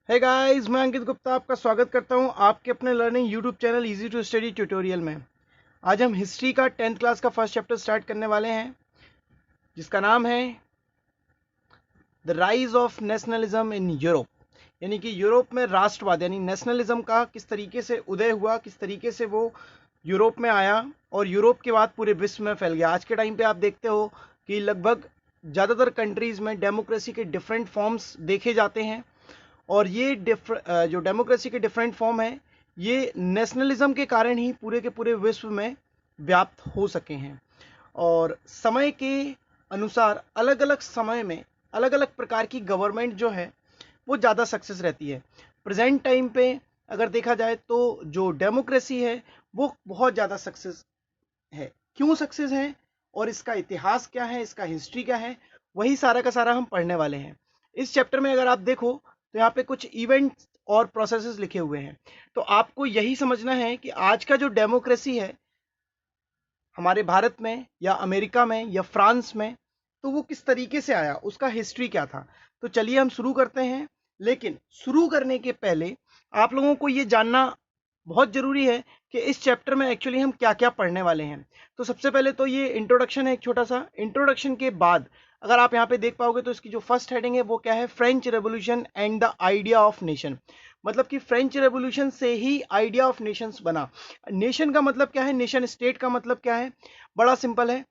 Hey guys, मैं अंकित गुप्ता आपका स्वागत करता हूं आपके अपने learning YouTube channel easy to study tutorial में। आज हम हिस्ट्री का 10th क्लास का फर्स्ट चैप्टर स्टार्ट करने वाले हैं, जिसका नाम है the rise of nationalism in Europe. यानी कि यूरोप में राष्ट्रवाद यानी नेशनलिज्म का किस तरीके से उदय हुआ, किस तरीके से वो यूरोप में आया और यूरोप के बाद पूरे विश्व में फैल गया। आज के टाइम पे आप देखते हो कि लगभग ज़्यादातर कंट्रीज़ में डेमोक्रेसी के डिफरेंट फॉर्म्स देखे जाते हैं और ये जो डेमोक्रेसी के डिफरेंट फॉर्म है, ये नेशनलिज्म के कारण ही पूरे के पूरे विश्व में व्याप्त हो सके हैं। और समय के अनुसार अलग अलग समय में अलग अलग प्रकार की गवर्नमेंट जो है वो ज़्यादा सक्सेस रहती है। प्रेजेंट टाइम पे अगर देखा जाए तो जो डेमोक्रेसी है वो बहुत ज़्यादा सक्सेस है। क्यों सक्सेस है और इसका इतिहास क्या है, इसका हिस्ट्री क्या है, वही सारा का सारा हम पढ़ने वाले हैं। इस चैप्टर में अगर आप देखो तो यहाँ पे कुछ इवेंट्स और प्रोसेसेस लिखे हुए हैं। तो आपको यही समझना है कि आज का जो डेमोक्रेसी है हमारे भारत में या अमेरिका में या फ्रांस में, तो वो किस तरीके से आया, उसका हिस्ट्री क्या था। तो चलिए हम शुरू करते हैं। लेकिन शुरू करने के पहले आप लोगों को ये जानना बहुत ज़रूरी है कि इस चैप्टर में एक्चुअली हम क्या क्या पढ़ने वाले हैं। तो सबसे पहले तो ये इंट्रोडक्शन है, एक छोटा सा इंट्रोडक्शन के बाद अगर आप यहाँ पे देख पाओगे तो इसकी जो फर्स्ट हेडिंग है वो क्या है, French revolution and the idea of nation. मतलब कि फ्रेंच रेवोल्यूशन से ही आइडिया ऑफ नेशंस बना। नेशन का मतलब क्या है, नेशन स्टेट का मतलब क्या है, बड़ा सिंपल है।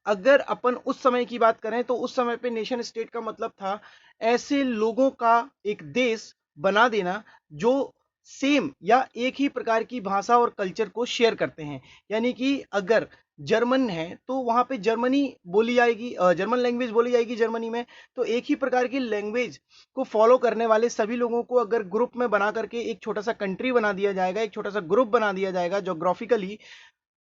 अगर अपन उस समय की बात करें तो उस समय पे नेशन स्टेट का मतलब था ऐसे लोगों का एक देश बना देना जो सेम या एक ही प्रकार की भाषा और कल्चर को शेयर करते हैं। यानी कि अगर जर्मन है तो वहां पे जर्मनी बोली जाएगी, जर्मन लैंग्वेज बोली जाएगी जर्मनी में। तो एक ही प्रकार की लैंग्वेज को फॉलो करने वाले सभी लोगों को अगर ग्रुप में बना करके एक छोटा सा कंट्री बना दिया जाएगा, एक छोटा सा ग्रुप बना दिया जाएगा, जोग्राफिकली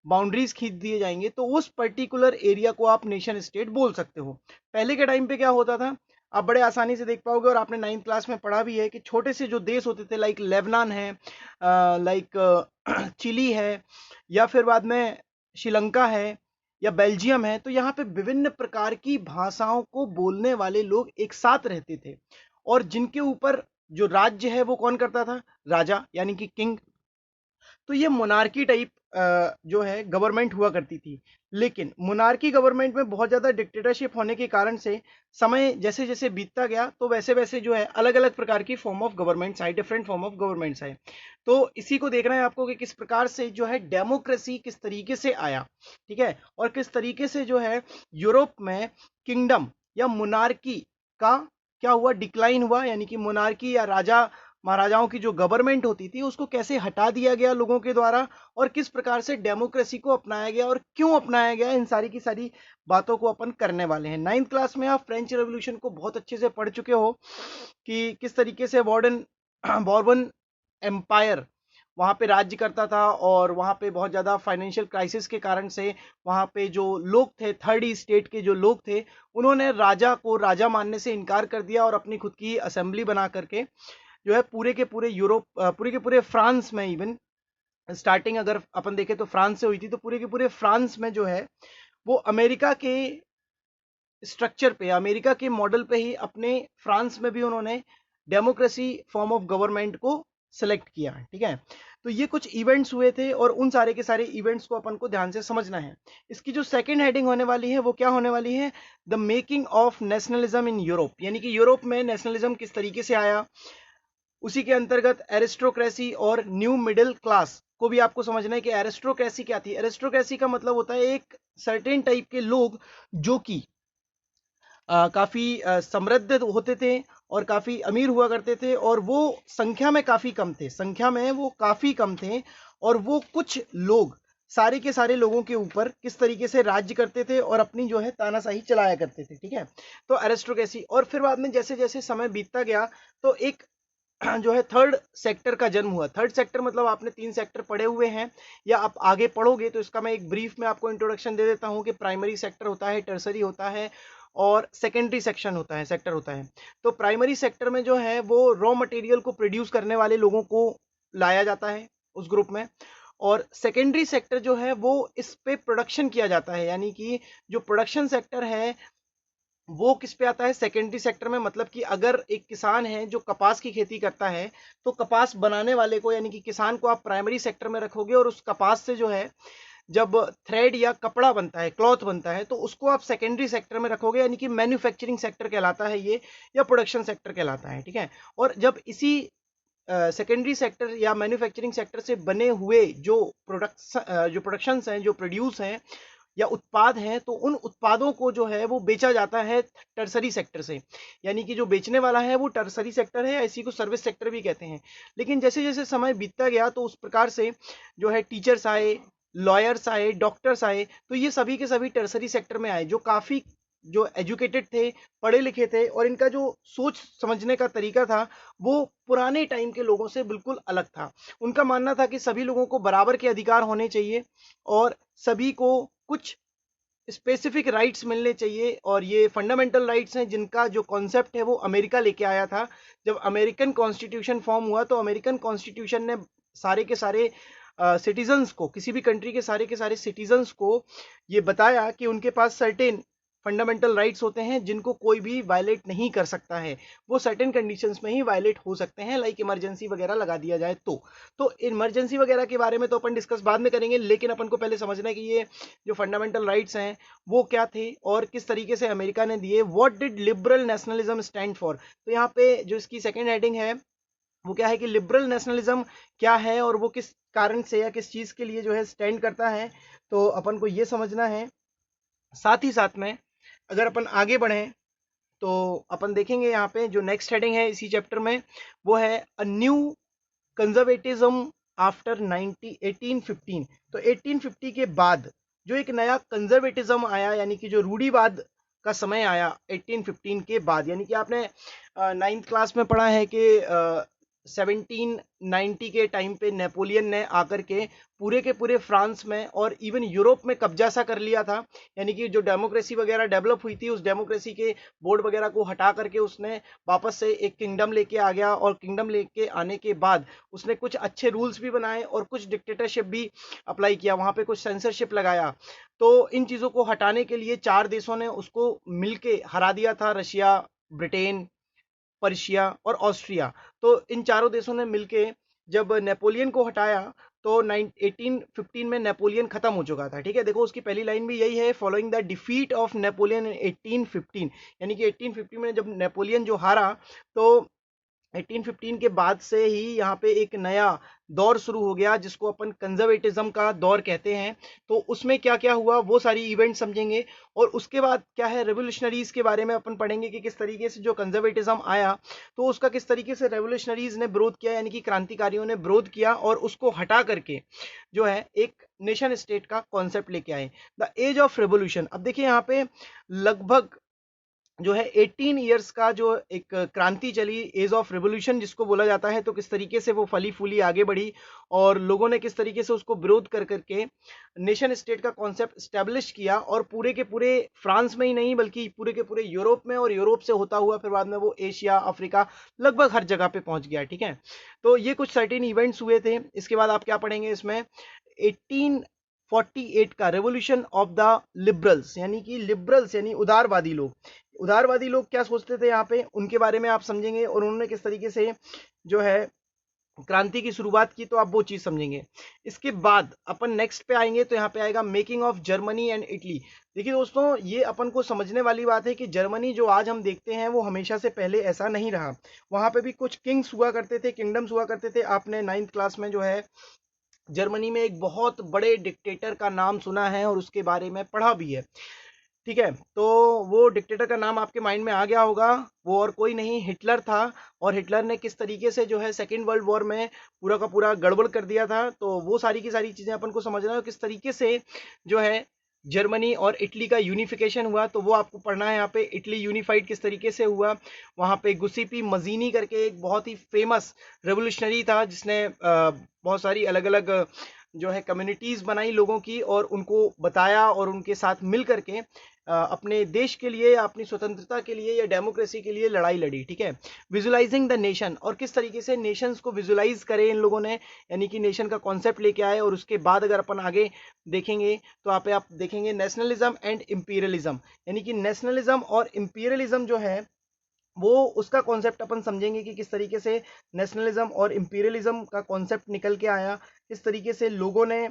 बाउंड्रीज खींच दिए जाएंगे, तो उस पर्टिकुलर एरिया को आप नेशन स्टेट बोल सकते हो। पहले के टाइम पे क्या होता था, आप बड़े आसानी से देख पाओगे और आपने 9th क्लास में पढ़ा भी है कि छोटे से जो देश होते थे, लाइक लेबनान है, लाइक चिली है, या फिर बाद में श्रीलंका है या बेल्जियम है, तो यहाँ पे विभिन्न प्रकार की भाषाओं को बोलने वाले लोग एक साथ रहते थे। और जिनके ऊपर जो राज्य है वो कौन करता था, राजा यानी कि किंग। तो ये मोनार्की टाइप जो है गवर्नमेंट हुआ करती थी। लेकिन मोनार्की गवर्नमेंट में बहुत ज़्यादा डिक्टेटरशिप होने के कारण से समय जैसे जैसे बीतता गया तो वैसे वैसे जो है अलग अलग प्रकार की फॉर्म ऑफ गवर्नमेंट्स आए, डिफरेंट फॉर्म ऑफ गवर्नमेंट्स आए। तो इसी को देखना है आपको कि किस प्रकार से जो है डेमोक्रेसी किस तरीके से आया, ठीक है, और किस तरीके से जो है यूरोप में किंगडम या मोनार्की का क्या हुआ, डिक्लाइन हुआ। यानी कि मोनार्की या राजा महाराजाओं की जो गवर्नमेंट होती थी उसको कैसे हटा दिया गया लोगों के द्वारा, और किस प्रकार से डेमोक्रेसी को अपनाया गया और क्यों अपनाया गया, इन सारी की सारी बातों को अपन करने वाले हैं। 9th क्लास में आप फ्रेंच रेवोल्यूशन को बहुत अच्छे से पढ़ चुके हो कि किस तरीके से बॉर्बन एम्पायर वहाँ पे राज्य करता था और वहाँ पे बहुत ज़्यादा फाइनेंशियल क्राइसिस के कारण से वहाँ पे जो लोग थे, थर्ड स्टेट के जो लोग थे, उन्होंने राजा को राजा मानने से इनकार कर दिया और अपनी खुद की असेंबली बना करके जो है पूरे के पूरे यूरोप, पूरे के पूरे फ्रांस में, इवन स्टार्टिंग अगर अपन देखें तो फ्रांस से हुई थी, तो पूरे के पूरे फ्रांस में जो है वो अमेरिका के स्ट्रक्चर पे, अमेरिका के मॉडल पे ही अपने फ्रांस में भी उन्होंने डेमोक्रेसी फॉर्म ऑफ गवर्नमेंट को सेलेक्ट किया, ठीक है। तो ये कुछ इवेंट्स हुए थे और उन सारे के सारे इवेंट्स को अपन को ध्यान से समझना है। इसकी जो सेकंड हेडिंग होने वाली है वो क्या होने वाली है, the making of nationalism in Europe. यानी कि यूरोप में नेशनलिज्म किस तरीके से आया, उसी के अंतर्गत एरिस्टोक्रेसी और न्यू मिडिल क्लास को भी आपको समझना है कि एरिस्टोक्रेसी क्या थी। एरिस्टोक्रेसी का मतलब होता है एक सर्टेन टाइप के लोग जो कि काफी समृद्ध होते थे और काफी अमीर हुआ करते थे, और वो संख्या में काफी कम थे, संख्या में वो काफी कम थे। और वो कुछ लोग सारे के सारे लोगों के ऊपर किस तरीके से राज्य करते थे और अपनी जो है तानाशाही चलाया करते थे, ठीक है। तो एरिस्टोक्रेसी, और फिर बाद में जैसे जैसे समय बीतता गया तो एक जो है थर्ड सेक्टर का जन्म हुआ। थर्ड सेक्टर मतलब आपने 3 सेक्टर पढ़े हुए हैं या आप आगे पढ़ोगे, तो इसका मैं एक ब्रीफ में आपको इंट्रोडक्शन दे देता हूं कि प्राइमरी सेक्टर होता है, टर्सरी होता है और सेकेंडरी सेक्शन होता है, सेक्टर होता है। तो प्राइमरी सेक्टर में जो है वो रॉ मटेरियल को प्रोड्यूस करने वाले लोगों को लाया जाता है उस ग्रुप में, और सेकेंडरी सेक्टर जो है वो इस पे प्रोडक्शन किया जाता है। यानी कि जो प्रोडक्शन सेक्टर है वो किस पे आता है, सेकेंडरी सेक्टर में। मतलब कि अगर एक किसान है जो कपास की खेती करता है, तो कपास बनाने वाले को यानी कि किसान को आप प्राइमरी सेक्टर में रखोगे, और उस कपास से जो है जब थ्रेड या कपड़ा बनता है, क्लॉथ बनता है, तो उसको आप सेकेंडरी सेक्टर में रखोगे, यानी कि मैन्युफैक्चरिंग सेक्टर कहलाता है ये, या प्रोडक्शन सेक्टर कहलाता है, ठीक है। और जब इसी सेकेंडरी सेक्टर या मैन्युफैक्चरिंग सेक्टर से बने हुए जो प्रोडक्शंस हैं, जो प्रोड्यूस हैं या उत्पाद हैं, तो उन उत्पादों को जो है वो बेचा जाता है टर्सरी सेक्टर से। यानी कि जो बेचने वाला है वो टर्सरी सेक्टर है, या इसी को सर्विस सेक्टर भी कहते हैं। लेकिन जैसे जैसे समय बीतता गया, तो उस प्रकार से जो है टीचर्स आए, लॉयर्स आए, डॉक्टर्स आए, तो ये सभी के सभी टर्सरी सेक्टर में आए, जो काफ़ी जो एजुकेटेड थे, पढ़े लिखे थे, और इनका जो सोच समझने का तरीका था वो पुराने टाइम के लोगों से बिल्कुल अलग था। उनका मानना था कि सभी लोगों को बराबर के अधिकार होने चाहिए, और सभी को कुछ स्पेसिफिक राइट्स मिलने चाहिए, और ये फंडामेंटल राइट्स हैं जिनका जो कॉन्सेप्ट है वो अमेरिका लेके आया था। जब अमेरिकन कॉन्स्टिट्यूशन फॉर्म हुआ, तो अमेरिकन कॉन्स्टिट्यूशन ने सारे के सारे सिटीजन्स को, किसी भी कंट्री के सारे सिटीजन्स को ये बताया कि उनके पास सर्टेन फंडामेंटल राइट्स होते हैं जिनको कोई भी वायलेट नहीं कर सकता है। वो सर्टेन कंडीशंस में ही वायलेट हो सकते हैं, लाइक इमरजेंसी वगैरह लगा दिया जाए तो इमरजेंसी वगैरह के बारे में तो अपन डिस्कस बाद में करेंगे, लेकिन अपन को पहले समझना है कि ये जो फंडामेंटल राइट्स हैं वो क्या थे और किस तरीके से अमेरिका ने दिए। What did liberal nationalism stand for. तो यहाँ पे जो इसकी सेकेंड हेडिंग है वो क्या है कि लिबरल नेशनलिज्म क्या है, और वो किस कारण से या किस चीज के लिए जो है स्टैंड करता है, तो अपन को ये समझना है। साथ ही साथ में अगर अपन आगे बढ़ें, तो अपन देखेंगे यहाँ पे जो नेक्स्ट हेडिंग है इसी चैप्टर में, वो है अ न्यू कंजर्वेटिज्म आफ्टर 1815। तो 1850 के बाद जो एक नया कंजर्वेटिज्म आया, यानी कि जो रूढ़िवाद का समय आया 1815 के बाद। यानी कि आपने नाइन्थ क्लास में पढ़ा है कि 1790 के टाइम पे नेपोलियन ने आकर के पूरे फ्रांस में और इवन यूरोप में कब्जा सा कर लिया था। यानी कि जो डेमोक्रेसी वगैरह डेवलप हुई थी, उस डेमोक्रेसी के बोर्ड वगैरह को हटा करके उसने वापस से एक किंगडम लेके आ गया, और किंगडम लेके आने के बाद उसने कुछ अच्छे रूल्स भी बनाए और कुछ डिक्टेटरशिप भी अप्लाई किया, वहां पे कुछ सेंसरशिप लगाया। तो इन चीजों को हटाने के लिए चार देशों ने उसको मिलके हरा दिया था, रशिया, ब्रिटेन, पर्शिया और ऑस्ट्रिया। तो इन चारों देशों ने मिलके जब नेपोलियन को हटाया, तो 1815 में नेपोलियन खत्म हो चुका था। ठीक है, देखो उसकी पहली लाइन भी यही है, following the defeat of Napoleon in 1815। यानी कि 1815 में जब नेपोलियन जो हारा, तो 1815 के बाद से ही यहाँ पे एक नया दौर शुरू हो गया जिसको अपन कंजर्वेटिज्म का दौर कहते हैं। तो उसमें क्या क्या हुआ वो सारी इवेंट समझेंगे, और उसके बाद क्या है रेवोल्यूशनरीज के बारे में अपन पढ़ेंगे कि किस तरीके से जो कंजर्वेटिज्म आया, तो उसका किस तरीके से रेवोल्यूशनरीज ने विरोध किया, यानी कि क्रांतिकारियों ने विरोध किया, और उसको हटा करके जो है एक नेशन स्टेट का कॉन्सेप्ट लेके आए, द एज ऑफ रेवोल्यूशन। अब देखिए यहाँ पे लगभग जो है 18 ईयर्स का जो एक क्रांति चली, एज ऑफ रिवोल्यूशन जिसको बोला जाता है, तो किस तरीके से वो फली फूली आगे बढ़ी, और लोगों ने किस तरीके से उसको विरोध कर करके नेशन स्टेट का कॉन्सेप्ट स्टैब्लिश किया, और पूरे के पूरे फ्रांस में ही नहीं बल्कि पूरे के पूरे यूरोप में, और यूरोप से होता हुआ फिर बाद में वो एशिया, अफ्रीका, लगभग हर जगह पे पहुंच गया। ठीक है, तो ये कुछ सर्टेन इवेंट्स हुए थे। इसके बाद आप क्या पढ़ेंगे इसमें, 1848 का रेवोल्यूशन ऑफ द लिबरल्स, यानी कि लिबरल्स यानी उदारवादी लोग। उदारवादी लोग क्या सोचते थे यहाँ पे, उनके बारे में आप समझेंगे, और उन्होंने किस तरीके से जो है क्रांति की शुरुआत की, तो आप वो चीज समझेंगे। इसके बाद अपन नेक्स्ट पे आएंगे, तो यहाँ पे आएगा making of Germany and Italy. देखिए दोस्तों, ये अपन को समझने वाली बात है कि जर्मनी जो आज हम देखते हैं वो हमेशा से पहले ऐसा नहीं रहा। वहां पे भी कुछ किंग्स हुआ करते थे, किंगडम्स हुआ करते थे। आपने नाइन्थ क्लास में जो है जर्मनी में एक बहुत बड़े डिक्टेटर का नाम सुना है और उसके बारे में पढ़ा भी है। ठीक है, तो वो डिक्टेटर का नाम आपके माइंड में आ गया होगा, वो और कोई नहीं हिटलर था। और हिटलर ने किस तरीके से जो है सेकेंड वर्ल्ड वॉर में पूरा का पूरा गड़बड़ कर दिया था, तो वो सारी की सारी चीजें अपन को समझना है, किस तरीके से जो है जर्मनी और इटली का यूनिफिकेशन हुआ, तो वो आपको पढ़ना है। यहाँ पे इटली यूनिफाइड किस तरीके से हुआ। वहाँ पे गुसिपी मजीनी करके एक बहुत ही फेमस रेवोल्यूशनरी था जिसने बहुत सारी अलग अलग जो है कम्युनिटीज़ बनाई लोगों की और उनको बताया और उनके साथ मिल करके अपने देश के लिए या अपनी स्वतंत्रता के लिए या डेमोक्रेसी के लिए लड़ाई लड़ी। ठीक है, विजुलाइजिंग द नेशन, और किस तरीके से नेशंस को विजुलाइज करे इन लोगों ने, यानी कि नेशन का कॉन्सेप्ट लेके आए। और उसके बाद अगर अपन आगे देखेंगे तो आप देखेंगे नेशनलिज्म एंड इंपीरियलिज्म, यानी कि नेशनलिज्म और इंपीरियलिज्म जो है वो उसका कॉन्सेप्ट अपन समझेंगे कि किस तरीके से नेशनलिज्म और इंपीरियलिज्म का कॉन्सेप्ट निकल के आया, किस तरीके से लोगों ने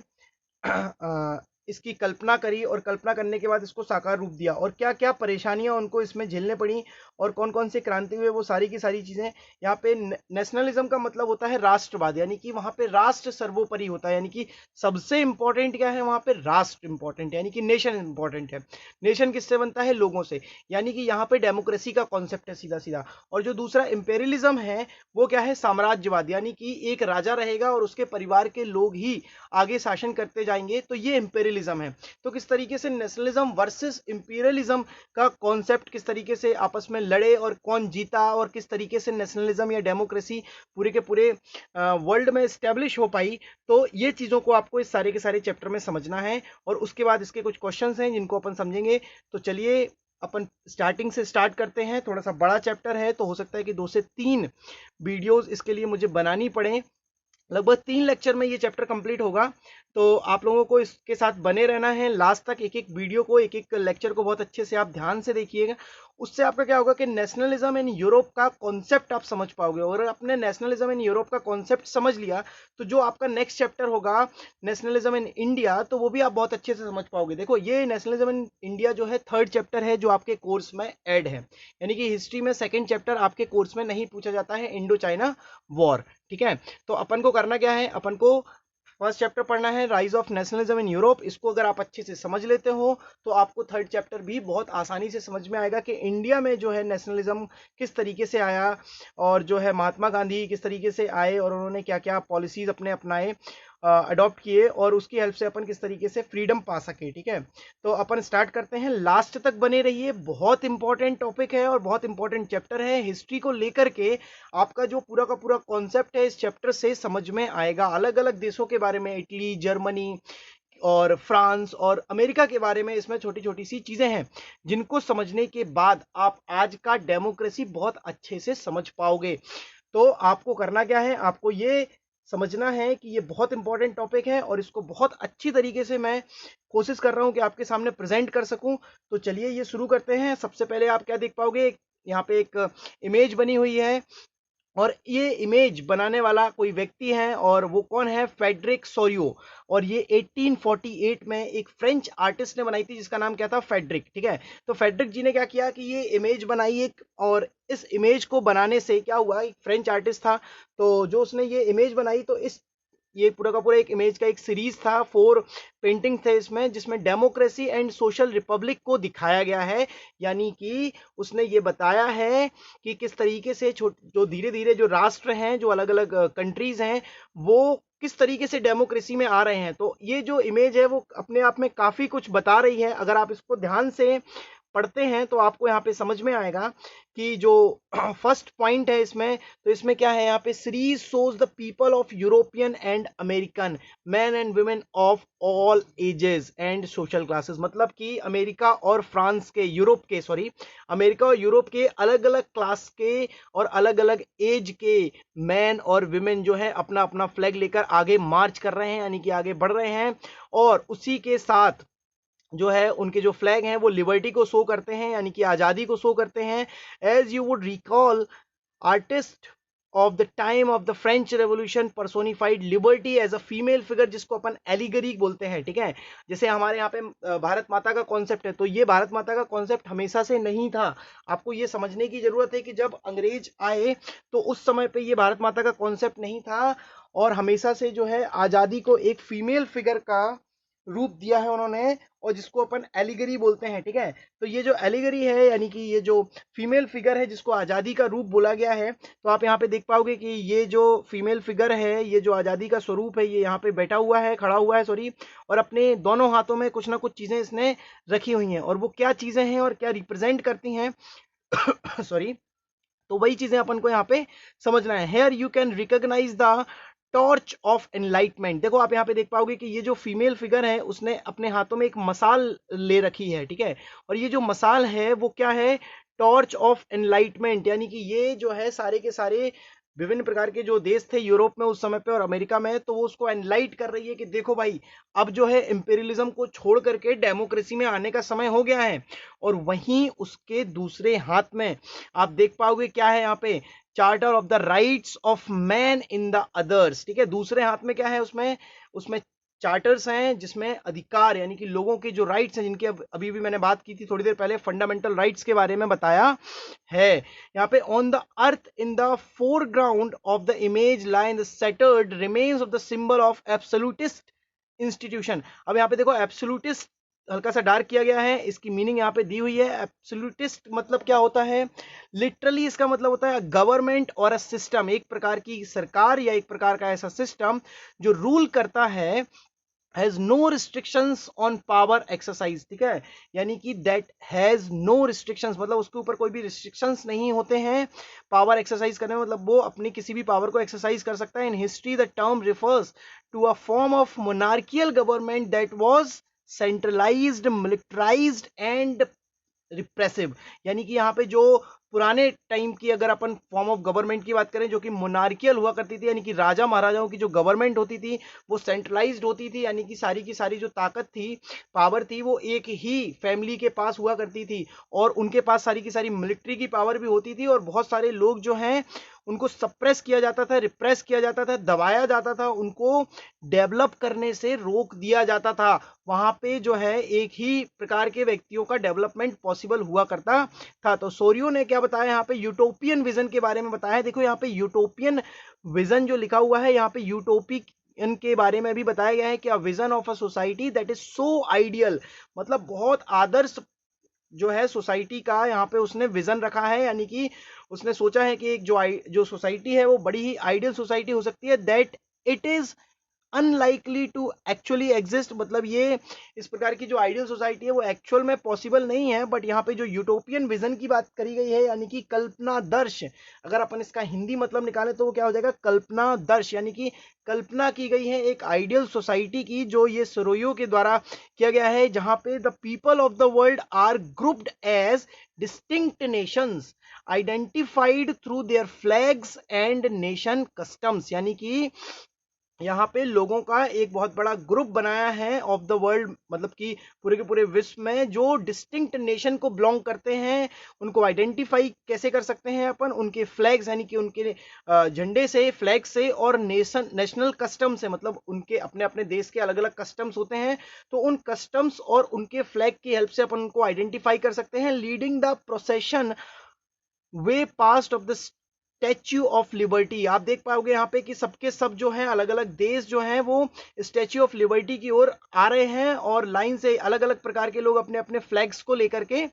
इसकी कल्पना करी और कल्पना करने के बाद इसको साकार रूप दिया, और क्या क्या परेशानियां उनको इसमें झेलने पड़ी और कौन कौन से क्रांति हुए, वो सारी की सारी चीजें यहाँ पे। नेशनलिज्म का मतलब होता है राष्ट्रवाद, यानी कि वहां पे राष्ट्र सर्वोपरि होता है, यानी कि सबसे इंपॉर्टेंट क्या है वहां पे, राष्ट्र इंपॉर्टेंट है, यानी कि नेशन इंपॉर्टेंट है। नेशन किससे बनता है, लोगों से, यानी कि यहाँ पे डेमोक्रेसी का कॉन्सेप्ट है सीधा सीधा। और जो दूसरा इंपेरियलिज्म है वो क्या है, साम्राज्यवाद, यानी कि एक राजा रहेगा और उसके परिवार के लोग ही आगे शासन करते जाएंगे, तो ये इंपेरियलिज्म है। तो किस तरीके से नेशनलिज्म वर्सेस इंपीरियलिज्म का कॉन्सेप्ट किस तरीके से आपस में लड़े और कौन जीता, और किस तरीके से नेशनलिज्म या डेमोक्रेसी पूरे के पूरे वर्ल्ड में स्टैब्लिश हो पाई। तो ये चीजों को आपको इस सारे के सारे चैप्टर में समझना है, और उसके बाद इसके कुछ क्वेश्चंस हैं जिनको अपन समझेंगे। तो चलिए अपन स्टार्टिंग से स्टार्ट करते हैं। थोड़ा सा बड़ा चैप्टर है तो हो सकता है कि 2 से 3 वीडियोस इसके लिए मुझे बनानी पड़े। लगभग 3 लेक्चर में ये चैप्टर कंप्लीट होगा, तो आप लोगों को इसके साथ बने रहना है लास्ट तक। एक एक वीडियो को, एक एक लेक्चर को बहुत अच्छे से आप ध्यान से देखिएगा। उससे आपका क्या होगा कि नेशनलिज्म इन यूरोप का कॉन्सेप्ट आप समझ पाओगे, और अपने नेशनलिज्म इन यूरोप का कॉन्सेप्ट समझ लिया तो जो आपका नेक्स्ट चैप्टर होगा नेशनलिज्म इन इंडिया, तो वो भी आप बहुत अच्छे से समझ पाओगे। देखो, ये नेशनलिज्म इन इंडिया जो है 3rd चैप्टर है जो आपके कोर्स में ऐड है, यानी कि हिस्ट्री में 2nd चैप्टर आपके कोर्स में नहीं पूछा जाता है, इंडो चाइना वॉर। ठीक है, तो अपन को करना क्या है, अपन को फर्स्ट चैप्टर पढ़ना है rise of nationalism in Europe. इसको अगर आप अच्छे से समझ लेते हो तो आपको 3rd चैप्टर भी बहुत आसानी से समझ में आएगा कि इंडिया में जो है नेशनलिज्म किस तरीके से आया, और जो है महात्मा गांधी किस तरीके से आए और उन्होंने क्या क्या पॉलिसीज अपने अपनाए, अडॉप्ट किए, और उसकी हेल्प से अपन किस तरीके से फ्रीडम पा सके। ठीक है, तो अपन स्टार्ट करते हैं, लास्ट तक बने रहिए। बहुत इंपॉर्टेंट टॉपिक है और बहुत इंपॉर्टेंट चैप्टर है। हिस्ट्री को लेकर के आपका जो पूरा का पूरा कॉन्सेप्ट है इस चैप्टर से समझ में आएगा। अलग अलग देशों के बारे में, इटली, जर्मनी और फ्रांस और अमेरिका के बारे में इसमें छोटी छोटी सी चीजें हैं जिनको समझने के बाद आप आज का डेमोक्रेसी बहुत अच्छे से समझ पाओगे। तो आपको करना क्या है, आपको ये समझना है कि ये बहुत इंपॉर्टेंट टॉपिक है और इसको बहुत अच्छी तरीके से मैं कोशिश कर रहा हूं कि आपके सामने प्रेजेंट कर सकूं। तो चलिए ये शुरू करते हैं। सबसे पहले आप क्या देख पाओगे, यहाँ पे एक इमेज बनी हुई है, और ये इमेज बनाने वाला कोई व्यक्ति है, और वो कौन है, फेडरिक सोरियो। और ये 1848 में एक फ्रेंच आर्टिस्ट ने बनाई थी जिसका नाम क्या था, फेडरिक। ठीक है, तो फेडरिक जी ने क्या किया कि ये इमेज बनाई एक, और इस इमेज को बनाने से क्या हुआ, एक फ्रेंच आर्टिस्ट था, तो जो उसने ये इमेज बनाई, तो इस ये पूरा का पूरा एक इमेज का एक सीरीज था, 4 पेंटिंग थे इसमें, जिसमें डेमोक्रेसी एंड सोशल रिपब्लिक को दिखाया गया है। यानी कि उसने ये बताया है कि किस तरीके से जो धीरे धीरे जो राष्ट्र हैं, जो अलग अलग कंट्रीज हैं, वो किस तरीके से डेमोक्रेसी में आ रहे हैं। तो ये जो इमेज है वो अपने आप में काफी कुछ बता रही है। अगर आप इसको ध्यान से पढ़ते हैं तो आपको यहाँ पे समझ में आएगा कि जो फर्स्ट पॉइंट है इसमें, तो इसमें क्या है, यहाँ पे series shows the people of European and American man and women of all ages and social classes. मतलब कि अमेरिका और फ्रांस के, अमेरिका और यूरोप के अलग अलग क्लास के और अलग अलग एज के मैन और वुमेन जो है अपना अपना फ्लैग लेकर आगे मार्च कर रहे हैं, यानी कि आगे बढ़ रहे हैं। और उसी के साथ जो है उनके जो फ्लैग हैं वो लिबर्टी को शो करते हैं, यानी कि आजादी को शो करते हैं। As you would recall, artist of the time of the French revolution personified liberty as a female figure, जिसको अपन एलिगरी बोलते हैं। ठीक है, जैसे हमारे यहाँ पे भारत माता का कॉन्सेप्ट है, तो ये भारत माता का कॉन्सेप्ट हमेशा से नहीं था। आपको ये समझने की जरूरत है कि जब अंग्रेज आए तो उस समय पे ये भारत माता का कॉन्सेप्ट नहीं था, और हमेशा से जो है आजादी को एक फीमेल फिगर का रूप दिया है उन्होंने, और जिसको अपन एलिगरी बोलते हैं। ठीक है, तो ये जो एलिगरी है, यानी कि ये जो फीमेल फिगर है जिसको आज़ादी का रूप बोला गया है, तो आप यहाँ पे देख पाओगे कि ये जो फीमेल फिगर है, ये जो आज़ादी का स्वरूप है, ये यहाँ पे बैठा हुआ है, खड़ा हुआ है सॉरी, और अपने दोनों हाथों में कुछ ना कुछ चीज़ें इसने रखी हुई हैं, और वो क्या चीज़ें हैं और क्या रिप्रेजेंट करती हैं सॉरी, तो वही चीजें अपन को यहाँ पे समझना है। Here you can recognise the torch of enlightenment. देखो आप यहाँ पे देख पाओगे कि ये जो फीमेल फिगर है उसने अपने हाथों में एक मसाल ले रखी है, ठीक है, और ये जो मसाल है वो क्या है, टॉर्च ऑफ एनलाइटमेंट, यानी कि ये जो है सारे के सारे विभिन्न प्रकार के जो देश थे यूरोप में उस समय पे और अमेरिका में, तो वो उसको एनलाइट कर रही है कि देखो भाई अब जो है इंपीरियलिज्म को छोड़ करके डेमोक्रेसी में आने का समय हो गया है। और वहीं उसके दूसरे हाथ में आप देख पाओगे क्या है यहाँ पे, charter of the rights of man in the others, ठीक है, दूसरे हाथ में क्या है, उसमें उसमें चार्टर्स हैं जिसमें अधिकार यानी कि लोगों के जो राइट्स हैं, जिनकी अभी भी मैंने बात की थी थोड़ी देर पहले, फंडामेंटल राइट्स के बारे में बताया है। यहाँ पे on the earth in the foreground of the image line the centred remains of the symbol of absolutist institution. अब यहाँ पे देखो एब्सोल्यूटिस्ट हल्का सा डार्क किया गया है, इसकी मीनिंग यहाँ पे दी हुई है। एब्सोल्यूटिस्ट मतलब क्या होता है, लिटरली इसका मतलब होता है गवर्नमेंट और अ सिस्टम, एक प्रकार की सरकार या एक प्रकार का ऐसा सिस्टम जो रूल करता है, has no restrictions on power exercise, ठीक है, यानी कि दैट हैज नो रिस्ट्रिक्शंस मतलब उसके ऊपर कोई भी रिस्ट्रिक्शंस नहीं होते हैं पावर एक्सरसाइज करने में, मतलब वो अपनी किसी भी पावर को एक्सरसाइज कर सकता है। In history the term refers to a form of monarchial government that was centralised, militarised and repressive, यानी कि यहाँ पे जो पुराने टाइम की अगर अपन फॉर्म ऑफ गवर्नमेंट की बात करें जो कि मोनार्कियल हुआ करती थी, यानी कि राजा महाराजाओं की जो गवर्नमेंट होती थी वो सेंट्रलाइज्ड होती थी, यानी कि सारी की सारी जो ताकत थी, पावर थी, वो एक ही फैमिली के पास हुआ करती थी, और उनके पास सारी की सारी मिलिट्री की पावर भी होती थी, और बहुत सारे लोग जो हैं उनको सप्रेस किया जाता था, रिप्रेस किया जाता था, दबाया जाता था, उनको डेवलप करने से रोक दिया जाता था। वहां पे जो है एक ही प्रकार के व्यक्तियों का डेवलपमेंट पॉसिबल हुआ करता था। तो सोरियो ने क्या बताया यहाँ पे, यूटोपियन विजन के बारे में बताया है। देखो यहाँ पे यूटोपियन विजन जो लिखा हुआ है, यहाँ पे यूटोपिक इनके बारे में भी बताया गया है कि a vision of a society that is so ideal, मतलब बहुत आदर्श जो है सोसाइटी का यहाँ पे उसने विजन रखा है, यानी कि उसने सोचा है कि एक जो सोसाइटी है वो बड़ी ही आइडियल सोसाइटी हो सकती है, that it is unlikely to actually exist, मतलब ये इस प्रकार की जो आइडियल सोसाइटी है वो एक्चुअल में पॉसिबल नहीं है। बट यहाँ पे जो यूटोपियन विजन की बात करी गई है, यानी कि कल्पना दर्श, अगर अपन इसका हिंदी मतलब निकालें तो वो क्या हो जाएगा, कल्पना दर्श, यानी कि कल्पना की गई है एक आइडियल सोसाइटी की, जो ये सोरोयो के द्वारा किया गया है, जहां पे the people of the world are grouped as distinct nations identified through their flags and nation customs, यानी कि यहाँ पे लोगों का एक बहुत बड़ा ग्रुप बनाया है ऑफ द वर्ल्ड, मतलब कि पूरे के पूरे विश्व में जो डिस्टिंक्ट नेशन को बिलोंग करते हैं, उनको आइडेंटिफाई कैसे कर सकते हैं अपन, उनके फ्लैग्स यानी कि उनके झंडे से, फ्लैग से, और नेशनल कस्टम से, मतलब उनके अपने अपने देश के अलग अलग कस्टम्स होते हैं, तो उन कस्टम्स और उनके फ्लैग की हेल्प से अपन उनको आइडेंटिफाई कर सकते हैं। Leading the procession way past of the statue of liberty, आप देख पाओगे यहाँ पे कि सबके सब जो है अलग अलग देश जो हैं वो स्टैच्यू ऑफ लिबर्टी की ओर आ रहे हैं, और लाइन से अलग अलग प्रकार के लोग अपने अपने फ्लैग्स को लेकर के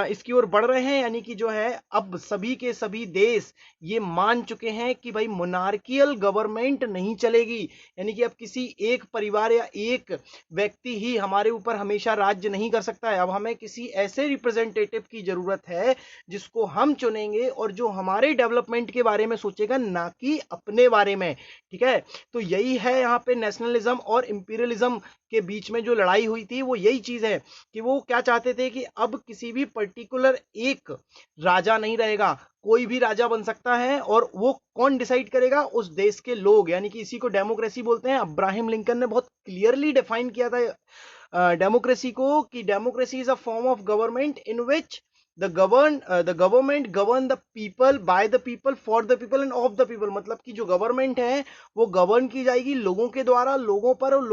इसकी ओर बढ़ रहे हैं, यानी कि जो है अब सभी के सभी देश ये मान चुके हैं कि भाई मोनार्कियल गवर्नमेंट नहीं चलेगी, यानी कि अब किसी एक परिवार या एक व्यक्ति ही हमारे ऊपर हमेशा राज्य नहीं कर सकता है। अब हमें किसी ऐसे रिप्रेजेंटेटिव की जरूरत है जिसको हम चुनेंगे और जो हमारे डेवलपमेंट के बारे में सोचेगा, ना कि अपने बारे में, ठीक है। तो यही है यहाँ पे नेशनलिज्म और इंपीरियलिज्म के बीच में जो लड़ाई हुई थी, वो यही चीज है कि वो क्या चाहते थे कि अब किसी भी पर्टिकुलर एक राजा नहीं रहेगा, कोई भी राजा बन सकता है, और वो कौन डिसाइड करेगा, उस देश के लोग, यानी कि इसी को डेमोक्रेसी बोलते हैं। अब्राहम लिंकन ने बहुत क्लियरली डिफाइन किया था डेमोक्रेसी को, कि democracy is a form of government in which the government govern the people by the people for the people and of the people, मतलब कि जो गवर्नमेंट है वो गवर्न की जाएगी लोगों के द्वारा, लोगों पर, और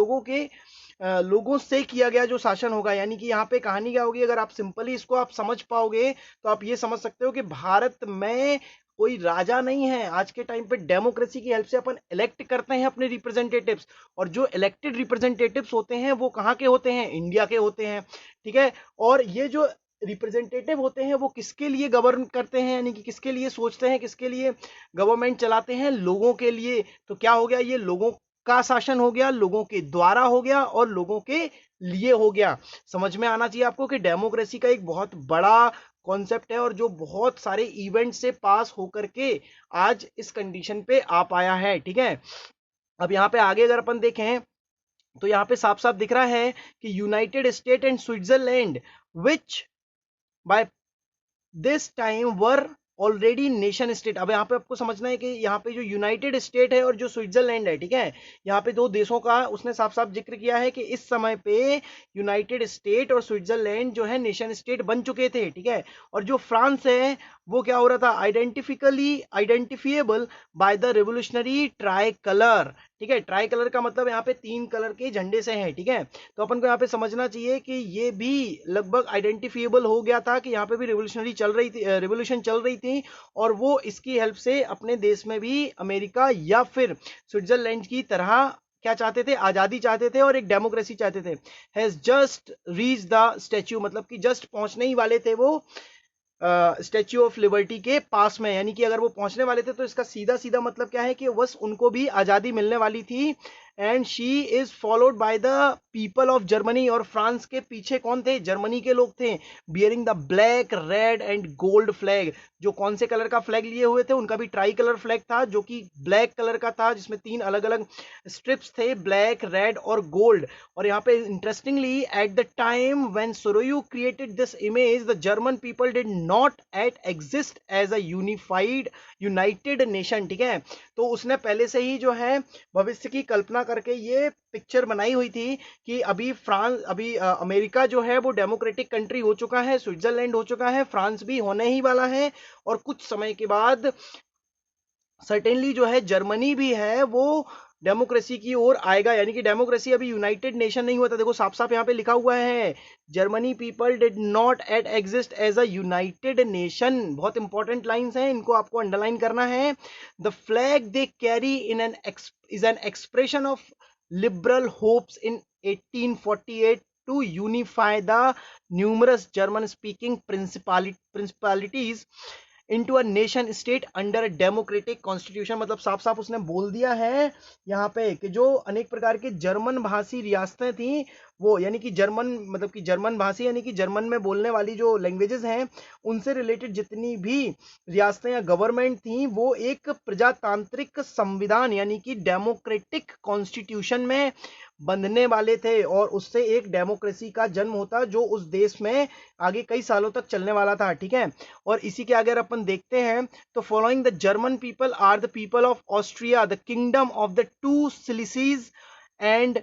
लोगों से किया गया जो शासन होगा। यानी कि यहाँ पे कहानी क्या होगी, अगर आप सिंपली इसको आप समझ पाओगे तो आप ये समझ सकते हो कि भारत में कोई राजा नहीं है। आज के टाइम पे डेमोक्रेसी की हेल्प से अपन इलेक्ट करते हैं अपने रिप्रेजेंटेटिव्स, और जो इलेक्टेड रिप्रेजेंटेटिव्स होते हैं वो कहाँ के होते हैं, इंडिया के होते हैं, ठीक है। और ये जो रिप्रेजेंटेटिव होते हैं वो किसके लिए गवर्न करते हैं, यानी कि किसके लिए सोचते हैं, किसके लिए गवर्नमेंट चलाते हैं, लोगों के लिए। तो क्या हो गया, ये लोगों का शासन हो गया, लोगों के द्वारा हो गया, और लोगों के लिए हो गया। समझ में आना चाहिए आपको कि डेमोक्रेसी का एक बहुत बड़ा कॉन्सेप्ट है, और जो बहुत सारे इवेंट से पास होकर के आज इस कंडीशन पे आ पाया है, ठीक है। अब यहाँ पे आगे अगर अपन देखें तो यहाँ पे साफ साफ दिख रहा है कि United state and Switzerland which by this time were already nation state. अब यहाँ पे आपको समझना है कि यहाँ पे जो यूनाइटेड स्टेट है और जो स्विट्जरलैंड है, ठीक है, यहाँ पे दो देशों का उसने साफ साफ जिक्र किया है कि इस समय पे यूनाइटेड स्टेट और स्विट्जरलैंड जो है नेशन स्टेट बन चुके थे, ठीक है। और जो फ्रांस है वो क्या हो रहा था, identifiable by the revolutionary try colour, ठीक है। ट्राई कलर का मतलब यहाँ पे 3 कलर के झंडे से है, ठीक है। तो अपन को यहाँ पे समझना चाहिए कि ये भी लगभग आइडेंटिफिएबल हो गया था कि यहाँ पे भी रेवोल्यूशनरी चल रही थी, रेवोल्यूशन चल रही थी, और वो इसकी हेल्प से अपने देश में भी अमेरिका या फिर स्विट्जरलैंड की तरह क्या चाहते थे, आजादी चाहते थे और एक डेमोक्रेसी चाहते थे। Has just reach the statue, मतलब कि जस्ट पहुंचने ही वाले थे वो स्टैच्यू ऑफ लिबर्टी के पास में, यानी कि अगर वो पहुंचने वाले थे तो इसका सीधा सीधा मतलब क्या है कि बस उनको भी आजादी मिलने वाली थी। And she is followed by the people of Germany, और फ्रांस के पीछे कौन थे, जर्मनी के लोग थे, bearing the black red and gold flag. जो कौन से कलर का फ्लैग लिए हुए थे, उनका भी ट्राई कलर फ्लैग था जो कि ब्लैक कलर का था, जिसमें 3 अलग अलग स्ट्रिप्स थे, ब्लैक रेड और गोल्ड। और यहाँ पे interestingly at the time when Sorrieu created this image the German people did not at exist as a united nation, ठीक है। तो उसने पहले से ही जो है भविष्य की कल्पना करके ये पिक्चर बनाई हुई थी कि अभी अमेरिका जो है वो डेमोक्रेटिक कंट्री हो चुका है, स्विट्जरलैंड हो चुका है, फ्रांस भी होने ही वाला है, और कुछ समय के बाद सर्टेनली जो है जर्मनी भी है वो डेमोक्रेसी की ओर आएगा। यानी कि डेमोक्रेसी अभी यूनाइटेड नेशन नहीं हुआ था, देखो साफ साफ यहाँ पे लिखा हुआ है, Germany people did not at exist as a united nation. बहुत इंपॉर्टेंट लाइंस हैं, इनको आपको अंडरलाइन करना है। The flag they carry is an expression of liberal hopes in 1848 to unify the numerous German speaking principalities into a nation state under a democratic constitution। मतलब साफ साफ उसने बोल दिया है यहाँ पे कि जो अनेक प्रकार के जर्मन भाषी रियासतें थी वो, यानी कि जर्मन मतलब कि जर्मन भाषी यानी कि जर्मन में बोलने वाली जो लैंग्वेजेस हैं उनसे रिलेटेड जितनी भी रियासतें या गवर्नमेंट थी वो एक प्रजातांत्रिक संविधान यानी कि डेमोक्रेटिक कॉन्स्टिट्यूशन में बंधने वाले थे, और उससे एक डेमोक्रेसी का जन्म होता जो उस देश में आगे कई सालों तक चलने वाला था, ठीक है। और इसी के अगर अपन देखते हैं तो following the German people are the people of Austria, the kingdom of the 2 Sicilies and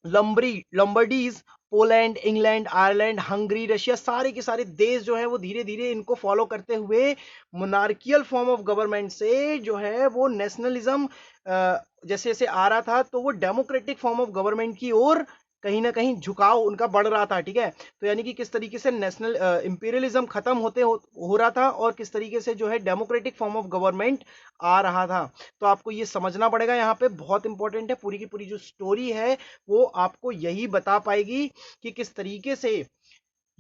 Lombardies, Poland, England, Ireland, Hungary, Russia, सारे के सारे देश जो है वो धीरे धीरे इनको फॉलो करते हुए मोनार्कियल फॉर्म ऑफ गवर्नमेंट से जो है वो नेशनलिज्म जैसे जैसे आ रहा था तो वो डेमोक्रेटिक फॉर्म ऑफ गवर्नमेंट की ओर कहीं ना कहीं झुकाव उनका बढ़ रहा था, ठीक है। तो यानी कि किस तरीके से नेशनल इंपीरियलिज्म खत्म हो रहा था और किस तरीके से जो है डेमोक्रेटिक फॉर्म ऑफ गवर्नमेंट आ रहा था। तो आपको ये समझना पड़ेगा, यहाँ पे बहुत इंपॉर्टेंट है, पूरी की पूरी जो स्टोरी है वो आपको यही बता पाएगी कि किस तरीके से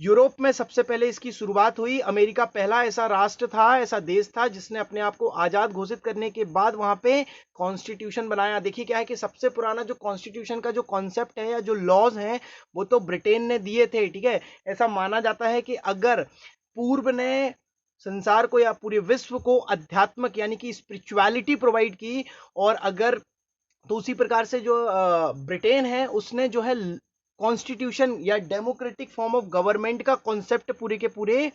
यूरोप में सबसे पहले इसकी शुरुआत हुई। अमेरिका पहला ऐसा राष्ट्र था, ऐसा देश था जिसने अपने आप को आजाद घोषित करने के बाद वहां पे कॉन्स्टिट्यूशन बनाया। देखिए क्या है कि सबसे पुराना जो कॉन्स्टिट्यूशन का जो कॉन्सेप्ट है या जो लॉज हैं वो तो ब्रिटेन ने दिए थे, ठीक है। ऐसा माना जाता है कि अगर पूर्व ने संसार को या पूरे विश्व को अध्यात्मक यानी कि स्पिरिचुअलिटी प्रोवाइड की, और अगर तो उसी प्रकार से जो ब्रिटेन है उसने जो है कॉन्स्टिट्यूशन या डेमोक्रेटिक फॉर्म ऑफ गवर्नमेंट का कॉन्सेप्ट पूरे के पूरे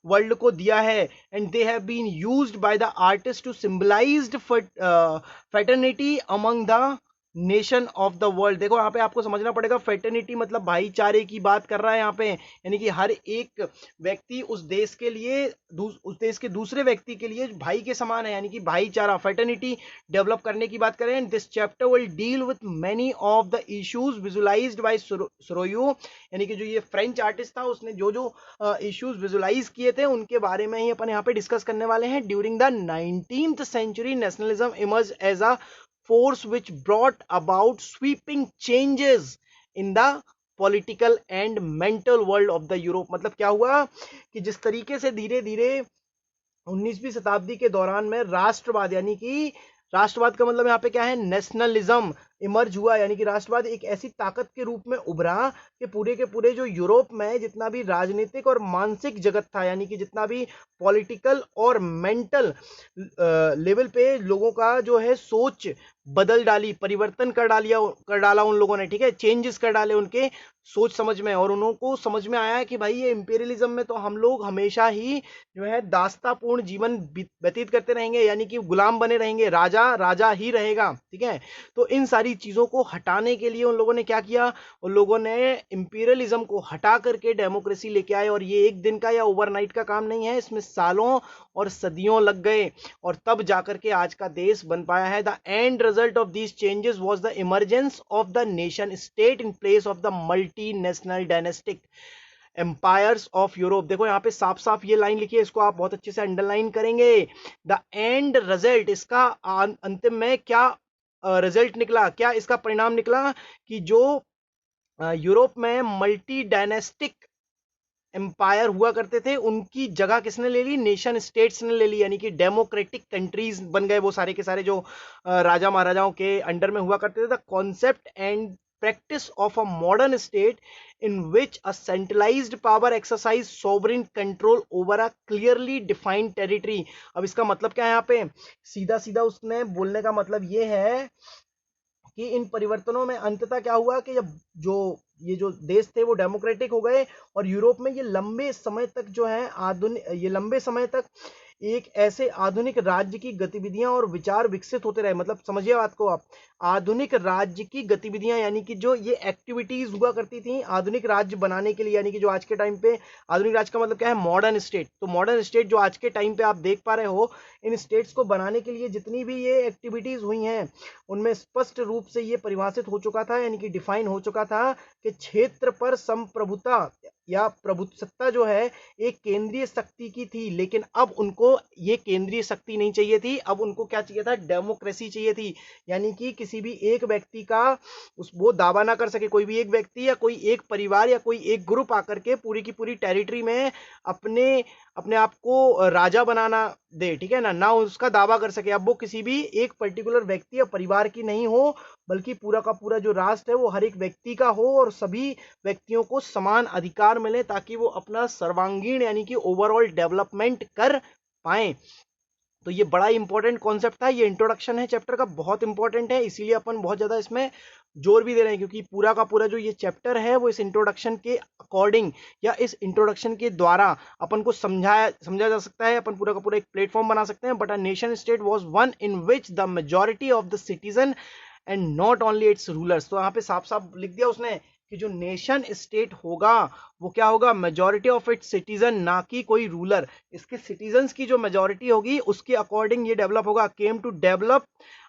वर्ल्ड को दिया है। And they have been used by the artist to symbolised fraternity among the nation of the world. देखो यहाँ पे आपको समझना पड़ेगा, फ्रेटर्निटी मतलब भाईचारे की बात कर रहा है यहाँ पे, यानी कि हर एक व्यक्ति उस देश के लिए उस देश के दूसरे व्यक्ति के लिए भाई के समान है, यानी कि भाईचारा फ्रेटर्निटी डेवलप करने की बात करें। This chapter will deal with many of the issues visualised by Sorrieu, यानी कि जो ये फ्रेंच आर्टिस्ट था उसने जो जो इश्यूज विजुलाइज किए थे उनके बारे में ही अपन यहाँ पे डिस्कस करने वाले हैं। During the 19th century nationalism emerge as a force which brought about sweeping changes in the political and mental world of the Europe। मतलब क्या हुआ कि जिस तरीके से धीरे धीरे 19वीं शताब्दी के दौरान में राष्ट्रवाद यानी कि राष्ट्रवाद का मतलब यहाँ पे क्या है, नेशनलिज्म, इमर्ज हुआ, यानी कि राष्ट्रवाद एक ऐसी ताकत के रूप में उभरा कि पूरे के पूरे जो यूरोप में जितना भी राजनीतिक और मानसिक जगत था, यानी कि जितना भी पॉलिटिकल और मेंटल लेवल पे लोगों का जो है सोच बदल डाली, परिवर्तन कर डाला उन लोगों ने, ठीक है, चेंजेस कर डाले उनके सोच समझ में, और उनको समझ में आया कि भाई ये इंपीरियलिज्म में तो हम लोग हमेशा ही जो है दास्तापूर्ण जीवन व्यतीत करते रहेंगे, यानी कि गुलाम बने रहेंगे, राजा राजा ही रहेगा, ठीक है। तो इन सारी चीजों को हटाने के लिए उन लोगों ने क्या किया, उन लोगों ने इंपीरियलिज्म को हटा करके डेमोक्रेसी लेके आए, और ये एक दिन का या ओवरनाइट का काम नहीं है, इसमें सालों और सदियों लग गए, और तब जाकर के आज का देश बन पाया है। The end result of these changes was the emergence of the nation state in place of the multinational dynastic empires of Europe. देखो यहाँ पे साफ साफ ये लाइन लिखी है, इसको आप बहुत अच्छे से अंडरलाइन करेंगे। द एंड रिजल्ट, इसका अंतिम में क्या रिजल्ट निकला, क्या इसका परिणाम निकला कि जो यूरोप में मल्टी डायनेस्टिक एम्पायर हुआ करते थे उनकी जगह किसने ले ली, नेशन स्टेट्स ने ले ली, यानी कि डेमोक्रेटिक कंट्रीज बन गए वो सारे के सारे जो राजा महाराजाओं के अंडर में हुआ करते थे। The concept and practice of a modern state in which a centralized power exercise sovereign control over a clearly defined territory। अब इसका मतलब क्या है, यहाँ पे सीधा सीधा उसने बोलने का मतलब ये है कि इन परिवर्तनों में अंततः क्या हुआ कि जब ये जो देश थे वो डेमोक्रेटिक हो गए, और यूरोप में ये लंबे समय तक जो है ये लंबे समय तक एक ऐसे आधुनिक राज्य की गतिविधियां और विचार विकसित होते रहे। मतलब समझिए बात को आप, आधुनिक राज्य की गतिविधियां यानी कि जो ये एक्टिविटीज हुआ करती थी आधुनिक राज्य बनाने के लिए, यानी कि जो आज के टाइम पे आधुनिक राज्य का मतलब क्या है, मॉडर्न स्टेट। तो मॉडर्न स्टेट जो आज के टाइम पे आप देख पा रहे हो, इन स्टेट्स को बनाने के लिए जितनी भी ये एक्टिविटीज हुई हैं उनमें स्पष्ट रूप से ये परिभाषित हो चुका था, यानी कि डिफाइन हो चुका था कि क्षेत्र पर संप्रभुता या प्रभुसत्ता जो है एक केंद्रीय शक्ति की थी, लेकिन अब उनको ये केंद्रीय शक्ति नहीं चाहिए थी, अब उनको क्या चाहिए था, डेमोक्रेसी चाहिए थी। यानी कि किसी भी एक व्यक्ति का वो दावा ना कर सके, कोई भी एक व्यक्ति या कोई एक परिवार या कोई एक ग्रुप आकर के पूरी की पूरी टेरिटरी में अपने आप को राजा बनाना दे, ठीक है ना उसका दावा कर सके। अब वो किसी भी एक पर्टिकुलर व्यक्ति या परिवार की नहीं हो, बल्कि पूरा का पूरा जो राष्ट्र है वो हर एक व्यक्ति का हो, और सभी व्यक्तियों को समान अधिकार मिले ताकि वो अपना सर्वांगीण यानी कि ओवरऑल डेवलपमेंट कर पाए। तो ये बड़ा इंपॉर्टेंट कॉन्सेप्ट था, ये इंट्रोडक्शन है चैप्टर का, बहुत इंपॉर्टेंट है, इसीलिए अपन बहुत ज्यादा इसमें जोर भी दे रहे हैं, क्योंकि पूरा का पूरा जो ये चैप्टर है वो इस इंट्रोडक्शन के अकॉर्डिंग या इस इंट्रोडक्शन के द्वारा अपन को समझा जा सकता है, अपन पूरा का पूरा एक प्लेटफॉर्म बना सकते हैं। But a nation state was one in which the majority of the citizen and not only it's rulers. तो यहाँ पे साफ साफ लिख दिया उसने कि जो नेशन स्टेट होगा वो क्या होगा, मेजॉरिटी ऑफ इट्स सिटीजन, ना कि कोई रूलर, इसके सिटीजन्स की जो मेजॉरिटी होगी उसके अकॉर्डिंग ये डेवलप होगा। Came to develop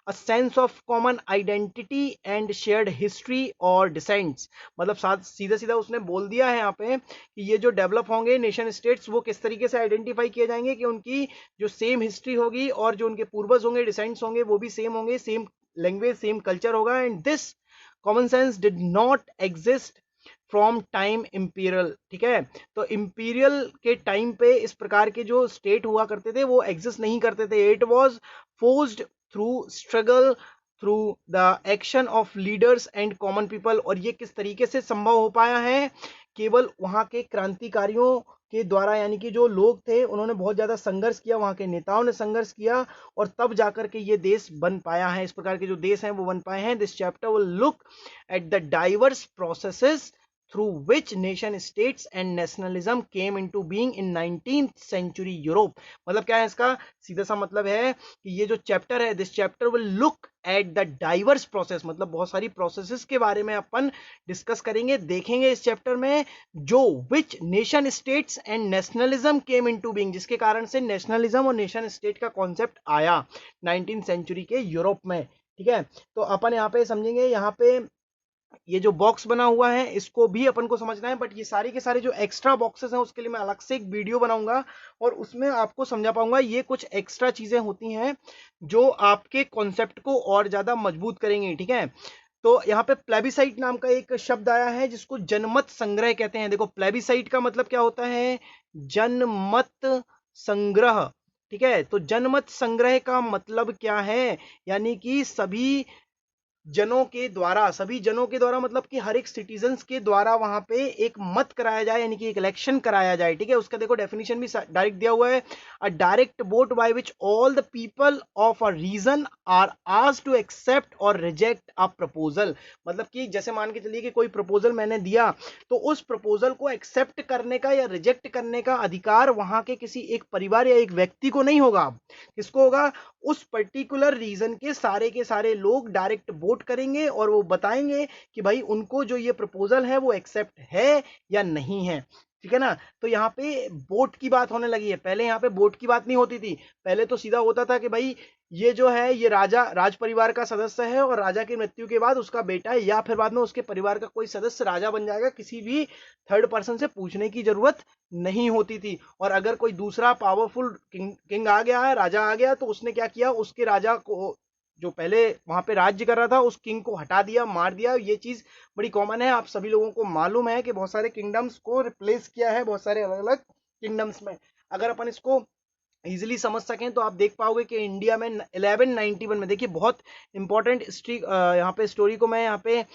a sense of common identity and shared history और डिसेंट्स। मतलब सीधा सीधा उसने बोल दिया है यहाँ पे कि ये जो डेवलप होंगे नेशन स्टेट्स वो किस तरीके से आइडेंटिफाई किए जाएंगे कि उनकी जो सेम हिस्ट्री होगी और जो उनके पूर्वज होंगे, डिसेंट्स होंगे, वो भी सेम होंगे, सेम लैंग्वेज सेम कल्चर होगा। And this common sense did not exist from time imperial, ठीक है। तो इंपीरियल के टाइम पे इस प्रकार के जो स्टेट हुआ करते थे वो एग्जिस्ट नहीं करते थे। It was forced through struggle through the action of leaders and common people. और ये किस तरीके से संभव हो पाया है, केवल वहां के क्रांतिकारियों के द्वारा, यानी कि जो लोग थे उन्होंने बहुत ज्यादा संघर्ष किया, वहां के नेताओं ने संघर्ष किया, और तब जाकर के ये देश बन पाया है, इस प्रकार के जो देश हैं वो बन पाए हैं। This chapter will look at the diverse processes through which nation states and nationalism came into being in 19th century Europe। मतलब क्या है इसका सीधा सा मतलब है कि ये जो चैप्टर है, this chapter will look at the diverse process, मतलब बहुत सारी प्रोसेसेस के बारे में अपन डिस्कस करेंगे, देखेंगे इस चैप्टर में, जो which nation states and nationalism came into being, जिसके कारण से नेशनलिज्म और नेशन स्टेट का कॉन्सेप्ट आया 19th सेंचुरी के यूरोप में, ठीक है। तो अपन यहाँ पे समझेंगे, यहाँ पे ये जो बॉक्स बना हुआ है इसको भी अपन को समझना है, बट ये सारे के सारे जो एक्स्ट्रा बॉक्सेस हैं उसके लिए मैं अलग से एक वीडियो बनाऊंगा और उसमें आपको समझा पाऊंगा। ये कुछ एक्स्ट्रा चीजें होती हैं जो आपके कॉन्सेप्ट को और ज्यादा मजबूत करेंगे, ठीक है। तो यहाँ पे प्लेबिसाइट नाम का एक शब्द आया है जिसको जनमत संग्रह कहते हैं। देखो प्लेबिसाइट का मतलब क्या होता है, जनमत संग्रह, ठीक है। तो जनमत संग्रह का मतलब क्या है, यानी कि सभी जनों के द्वारा, सभी जनों के द्वारा मतलब कि हर एक सिटीजन्स के द्वारा वहां पे एक मत कराया जाए, यानी कि एक इलेक्शन कराया जाए, ठीक है। उसका देखो डेफिनेशन भी डायरेक्ट दिया हुआ है, a direct vote by which all the people of a region are asked to accept और रिजेक्ट अ प्रपोजल। मतलब कि जैसे मान के चलिए कि कोई प्रपोजल मैंने दिया, तो उस प्रपोजल को एक्सेप्ट करने का या रिजेक्ट करने का अधिकार वहां के किसी एक परिवार या एक व्यक्ति को नहीं होगा। किसको होगा? उस पर्टिकुलर रीजन के सारे लोग डायरेक्ट वोट करेंगे और वो बताएंगे कि भाई उनको जो ये प्रपोजल है वो एक्सेप्ट है या नहीं है, ठीक है ना। तो यहाँ पे वोट की बात होने लगी है, पहले यहाँ पे वोट की बात नहीं होती थी। पहले तो सीधा होता था कि भाई ये जो है ये राज परिवार का सदस्य है और राजा की मृत्यु के बाद उसका बेटा या फिर बाद में उसके परिवार का कोई सदस्य राजा बन जाएगा, किसी भी थर्ड पर्सन से पूछने की जरूरत नहीं होती थी। और अगर कोई दूसरा पावरफुल किंग आ गया है, राजा आ गया, तो उसने क्या किया, उसके राजा को जो पहले वहां पे राज्य कर रहा था उस किंग को हटा दिया, मार दिया। ये चीज बड़ी कॉमन है, आप सभी लोगों को मालूम है कि बहुत सारे किंगडम्स को रिप्लेस किया है बहुत सारे अलग अलग किंगडम्स में। अगर अपन इसको इजीली समझ सकें तो आप देख पाओगे कि इंडिया में 1191 में, देखिए बहुत इंपॉर्टेंट हिस्ट्री यहाँ पे स्टोरी को मैं यहाँ पे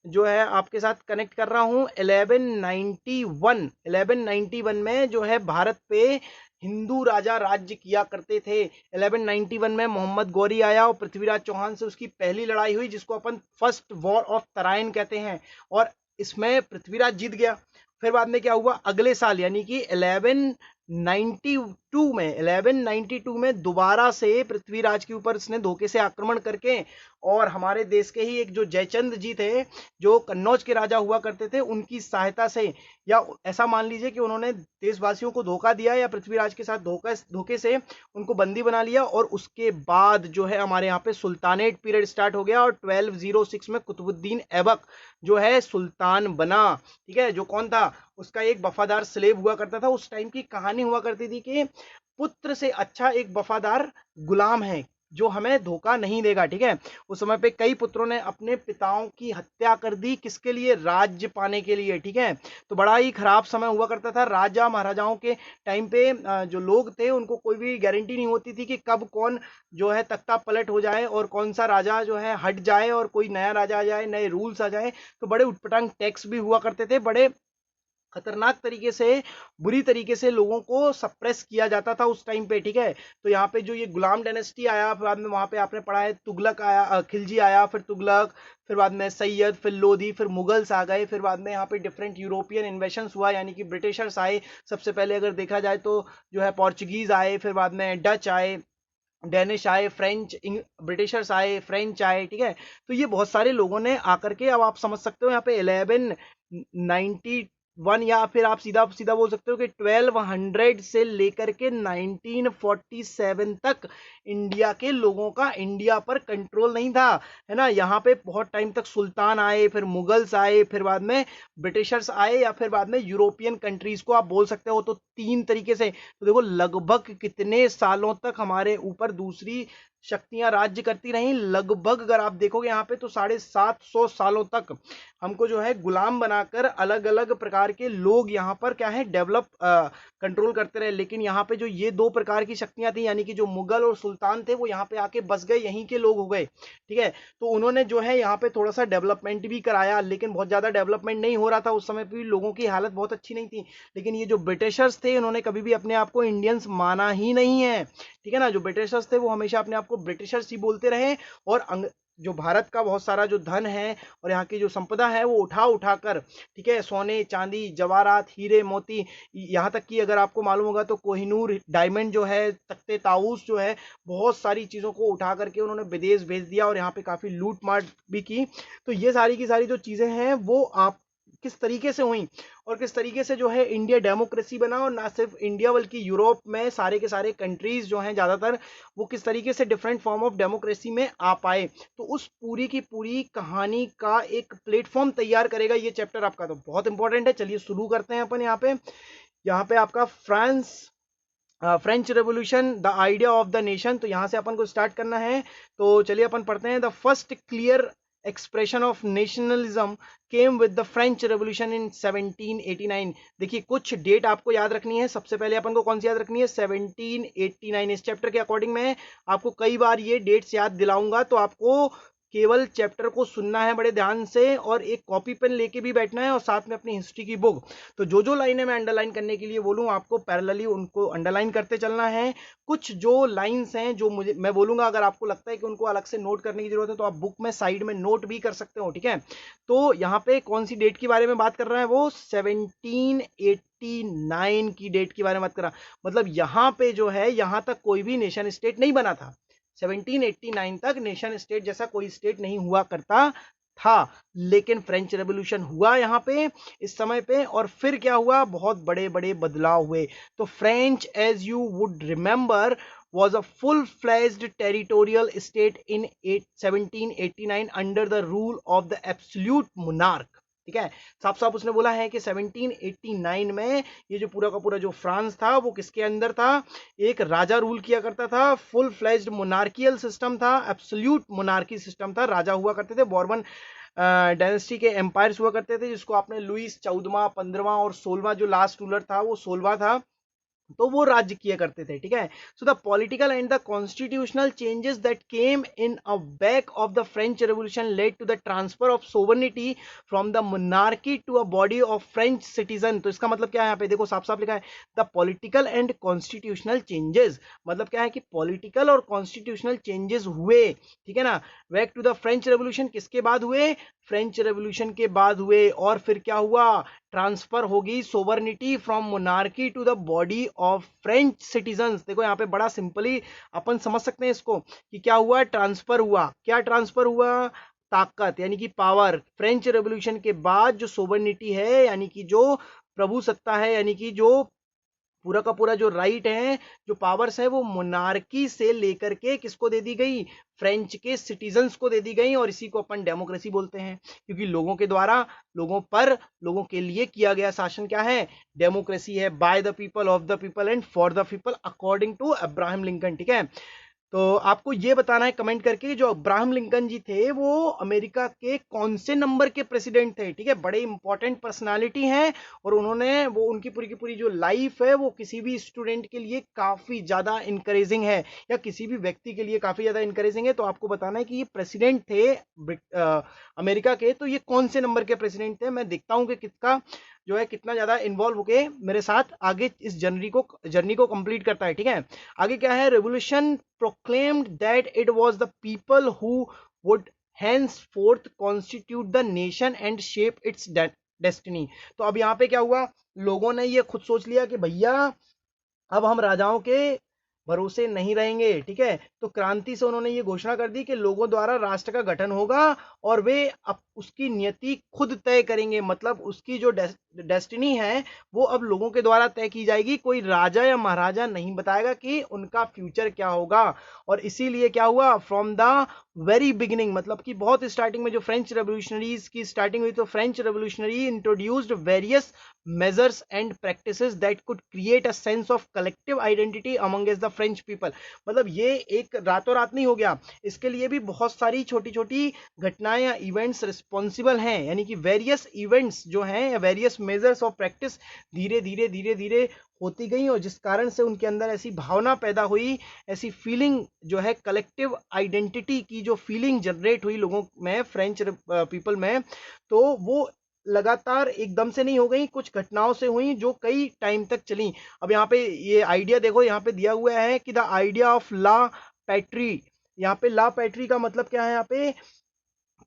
जो है आपके साथ कनेक्ट कर रहा हूँ। 1191 में जो है भारत पे हिंदू राजा राज्य किया करते थे। 1191 में मोहम्मद गौरी आया और पृथ्वीराज चौहान से उसकी पहली लड़ाई हुई, जिसको अपन फर्स्ट वॉर ऑफ तराइन कहते हैं, और इसमें पृथ्वीराज जीत गया। फिर बाद में क्या हुआ, अगले साल यानी कि 1192 में दोबारा से पृथ्वीराज के ऊपर इसने धोखे से आक्रमण करके, और हमारे देश के ही एक जो जयचंद जी थे जो कन्नौज के राजा हुआ करते थे, उनकी सहायता से, या ऐसा मान लीजिए कि उन्होंने देशवासियों को धोखा दिया या पृथ्वीराज के साथ धोखे से उनको बंदी बना लिया, और उसके बाद जो है हमारे यहाँ पे सुल्तानेट पीरियड स्टार्ट हो गया। और 1206 में कुतुबुद्दीन ऐबक जो है सुल्तान बना, ठीक है। जो कौन था, उसका एक वफादार स्लेव हुआ करता था। उस टाइम की कहानी हुआ करती थी कि पुत्र से अच्छा एक वफादार गुलाम है जो हमें धोखा नहीं देगा, ठीक है। उस समय पे कई पुत्रों ने अपने पिताओं की हत्या कर दी, किसके लिए? राज्य पाने के लिए, ठीक है। तो बड़ा ही खराब समय हुआ करता था राजा महाराजाओं के टाइम पे। जो लोग थे उनको कोई भी गारंटी नहीं होती थी कि कब कौन जो है तख्ता पलट हो जाए और कौन सा राजा जो है हट जाए और कोई नया राजा आ जाए, नए रूल्स आ जाए। तो बड़े उटपटांग टैक्स भी हुआ करते थे, बड़े खतरनाक तरीके से, बुरी तरीके से लोगों को सप्रेस किया जाता था उस टाइम पे, ठीक है। तो यहाँ पे जो ये गुलाम डायनेस्टी आया, फिर बाद में वहां पे आपने पढ़ा है तुगलक आया, खिलजी आया, फिर तुगलक, फिर बाद में सैयद, फिर लोधी, फिर मुगल्स आ गए, फिर बाद में यहाँ पे डिफरेंट यूरोपियन इन्वेशन हुआ, यानी कि ब्रिटिशर्स आए। सबसे पहले अगर देखा जाए तो जो है पोर्चुगीज आए, फिर बाद में डच आए, डेनिश आए, फ्रेंच, ब्रिटिशर्स आए, फ्रेंच आए, ठीक है। तो ये बहुत सारे लोगों ने आकर के, अब आप समझ सकते हो यहाँ पे 1191, या फिर आप सीधा सीधा बोल सकते हो कि 1200 से लेकर के 1947 तक इंडिया के लोगों का इंडिया पर कंट्रोल नहीं था, है ना। यहाँ पे बहुत टाइम तक सुल्तान आए, फिर मुगल्स आए, फिर बाद में ब्रिटिशर्स आए, या फिर बाद में यूरोपियन कंट्रीज को आप बोल सकते हो। तो तीन तरीके से, तो देखो लगभग कितने सालों तक हमारे ऊपर दूसरी शक्तियां राज्य करती रहीं। लगभग अगर आप देखोगे यहाँ पे तो 750 सालों तक हमको जो है गुलाम बनाकर अलग अलग प्रकार के लोग यहाँ पर क्या है डेवलप कंट्रोल करते रहे। लेकिन यहाँ पे जो ये दो प्रकार की शक्तियां थी, यानी कि जो मुगल और सुल्तान थे, वो यहाँ पे आके बस गए, यहीं के लोग हो गए, ठीक है। तो उन्होंने जो है यहाँ पे थोड़ा सा डेवलपमेंट भी कराया, लेकिन बहुत ज्यादा डेवलपमेंट नहीं हो रहा था उस समय पे, भी लोगों की हालत बहुत अच्छी नहीं थी। लेकिन ये जो ब्रिटिशर्स थे, उन्होंने कभी भी अपने आप को इंडियंस माना ही नहीं है, ठीक है ना। जो ब्रिटिशर्स थे वो हमेशा अपने आप को ब्रिटिशर्स ही बोलते रहे, और जो भारत का बहुत सारा जो धन है और यहाँ की जो संपदा है वो उठा उठा कर, ठीक है, सोने चांदी जवाहरात हीरे मोती, यहाँ तक कि अगर आपको मालूम होगा तो कोहिनूर डायमंड जो है, तख्ते ताऊस जो है, बहुत सारी चीज़ों को उठा करके उन्होंने विदेश भेज दिया और यहाँ पे काफ़ी लूट मार भी की। तो ये सारी की सारी जो चीज़ें हैं वो आप किस तरीके से हुई और किस तरीके से जो है इंडिया डेमोक्रेसी बना, और ना सिर्फ इंडिया बल्कि यूरोप में सारे के सारे कंट्रीज जो हैं ज़्यादातर, वो किस तरीके से डिफरेंट फॉर्म ऑफ डेमोक्रेसी में आ पाए। तो उस पूरी की पूरी कहानी का एक प्लेटफॉर्म तैयार करेगा ये चैप्टर आपका, तो बहुत इंपॉर्टेंट है। चलिए शुरू करते हैं अपन। यहाँ पे आपका French revolution, the idea of the nation, तो यहाँ से अपन को स्टार्ट करना है। तो चलिए अपन पढ़ते हैं। The first clear expression of nationalism came with the French revolution in 1789। देखिए कुछ डेट आपको याद रखनी है। सबसे पहले अपन को कौन सी याद रखनी है? 1789। इस चैप्टर के अकॉर्डिंग मैं आपको कई बार ये डेट्स याद दिलाऊंगा, तो आपको केवल चैप्टर को सुनना है बड़े ध्यान से और एक कॉपी पेन लेके भी बैठना है और साथ में अपनी हिस्ट्री की बुक। तो जो जो लाइनें मैं अंडरलाइन करने के लिए बोलूँ आपको पैरेलली उनको अंडरलाइन करते चलना है। कुछ जो लाइन्स हैं जो मैं बोलूंगा, अगर आपको लगता है कि उनको अलग से नोट करने की जरूरत है तो आप बुक में साइड में नोट भी कर सकते हो, ठीक है। तो यहाँ पे कौन सी डेट के बारे में बात कर रहा है, वो 1789 की डेट के बारे में बात कर रहा है। मतलब यहाँ पे जो है, यहाँ तक कोई भी नेशन स्टेट नहीं बना था। 1789 तक नेशन स्टेट जैसा कोई स्टेट नहीं हुआ करता था, लेकिन फ्रेंच रेवोल्यूशन हुआ यहाँ पे इस समय पे, और फिर क्या हुआ, बहुत बड़े बड़े बदलाव हुए। तो French, as you would remember, was a full-fledged territorial state in 1789 under the rule of the absolute monarch। ठीक है, साफ साफ उसने बोला है कि 1789 में ये जो पूरा का पूरा जो फ्रांस था वो किसके अंदर था, एक राजा रूल किया करता था, फुल फ्लेज्ड मोनार्कियल सिस्टम था, एब्सोल्यूट मोनार्की सिस्टम था, राजा हुआ करते थे, बॉर्बन डायनेस्टी के एम्पायर्स हुआ करते थे, जिसको आपने लुइस 14वां, 15वां और 16वां जो लास्ट रूलर था वो 16वां था, तो वो राज्य किया करते थे। ठीक है, so the political and the constitutional changes that came in a back of the French revolution led to the transfer of sovereignty from the monarchy to a body of French citizen. तो इसका मतलब क्या है, यहाँ पे देखो साफ साफ लिखा है the political and constitutional changes. मतलब क्या है कि पॉलिटिकल और कॉन्स्टिट्यूशनल चेंजेस हुए, ठीक है ना। Back to the French revolution किसके बाद हुए, फ्रेंच रेवोल्यूशन के बाद हुए, और फिर क्या हुआ, ट्रांसफर होगी sovereignty from monarchy to the body of French citizens. देखो यहाँ पे बड़ा सिंपली अपन समझ सकते हैं इसको कि क्या हुआ, ट्रांसफर हुआ। क्या ट्रांसफर हुआ, ताकत यानी कि पावर। फ्रेंच रेवोल्यूशन के बाद जो सोवर्निटी है यानी कि जो प्रभु सत्ता है, यानी कि जो पूरा का पूरा जो राइट है, जो पावर्स है, वो मोनार्की से लेकर के किसको दे दी गई, फ्रेंच के सिटीजन्स को दे दी गई। और इसी को अपन डेमोक्रेसी बोलते हैं, क्योंकि लोगों के द्वारा, लोगों पर, लोगों के लिए किया गया शासन क्या है, डेमोक्रेसी है। By the people, of the people and for the people, according to Abraham Lincoln. ठीक है, तो आपको ये बताना है कमेंट करके कि जो अब्राहम लिंकन जी थे वो अमेरिका के कौन से नंबर के प्रेसिडेंट थे। ठीक है, बड़े इंपॉर्टेंट पर्सनालिटी हैं, और उन्होंने वो उनकी पूरी की पूरी जो लाइफ है वो किसी भी स्टूडेंट के लिए काफी ज्यादा इंकरेजिंग है, या किसी भी व्यक्ति के लिए काफी ज्यादा इंकरेजिंग है। तो आपको बताना है कि ये प्रेसिडेंट थे अमेरिका के, तो ये कौन से नंबर के प्रेसिडेंट थे। मैं देखता हूं कि किसका जो है कितना ज्यादा इन्वॉल्व होके मेरे साथ आगे इस जर्नी को कंप्लीट करता है। ठीक है, आगे क्या है, revolution proclaimed that it was the people who would henceforth constitute the nation and shape its destiny। तो अब यहाँ पे क्या हुआ, लोगों ने ये खुद सोच लिया कि भैया अब हम राजाओं के भरोसे नहीं रहेंगे। ठीक है, तो क्रांति से उन्होंने ये घोषणा कर दी कि लोगों द्वारा राष्ट्र का गठन होगा और वे अब उसकी नियति खुद तय करेंगे। मतलब उसकी जो डेस्टिनी है वो अब लोगों के द्वारा तय की जाएगी, कोई राजा या महाराजा नहीं बताएगा कि उनका फ्यूचर क्या होगा। और इसीलिए क्या हुआ, फ्रॉम द वेरी बिगिनिंग, मतलब कि बहुत स्टार्टिंग में जो फ्रेंच रेवोल्यूशनरीज की स्टार्टिंग हुई, तो French revolutionary introduced various measures and practices that could create a sense of collective identity amongst the French people। मतलब ये एक रातों रात नहीं हो गया, इसके लिए भी बहुत सारी छोटी छोटी घटनाएं या इवेंट्स रिस्पॉन्सिबल हैं। यानी कि वेरियस इवेंट्स जो हैं या वेरियस मेजर्स ऑफ प्रैक्टिस धीरे धीरे होती गई, और जिस कारण से उनके अंदर ऐसी भावना पैदा हुई, ऐसी फीलिंग जो है कलेक्टिव आइडेंटिटी की जो फीलिंग जनरेट हुई लोगों में, फ्रेंच पीपल में, तो वो लगातार एकदम से नहीं हो गई, कुछ घटनाओं से हुई जो कई टाइम तक चली। अब यहाँ पे ये आइडिया देखो, यहाँ पे दिया हुआ है कि द आइडिया ऑफ ला पैट्री। यहाँ पे ला पैट्री का मतलब क्या है, यहाँ पे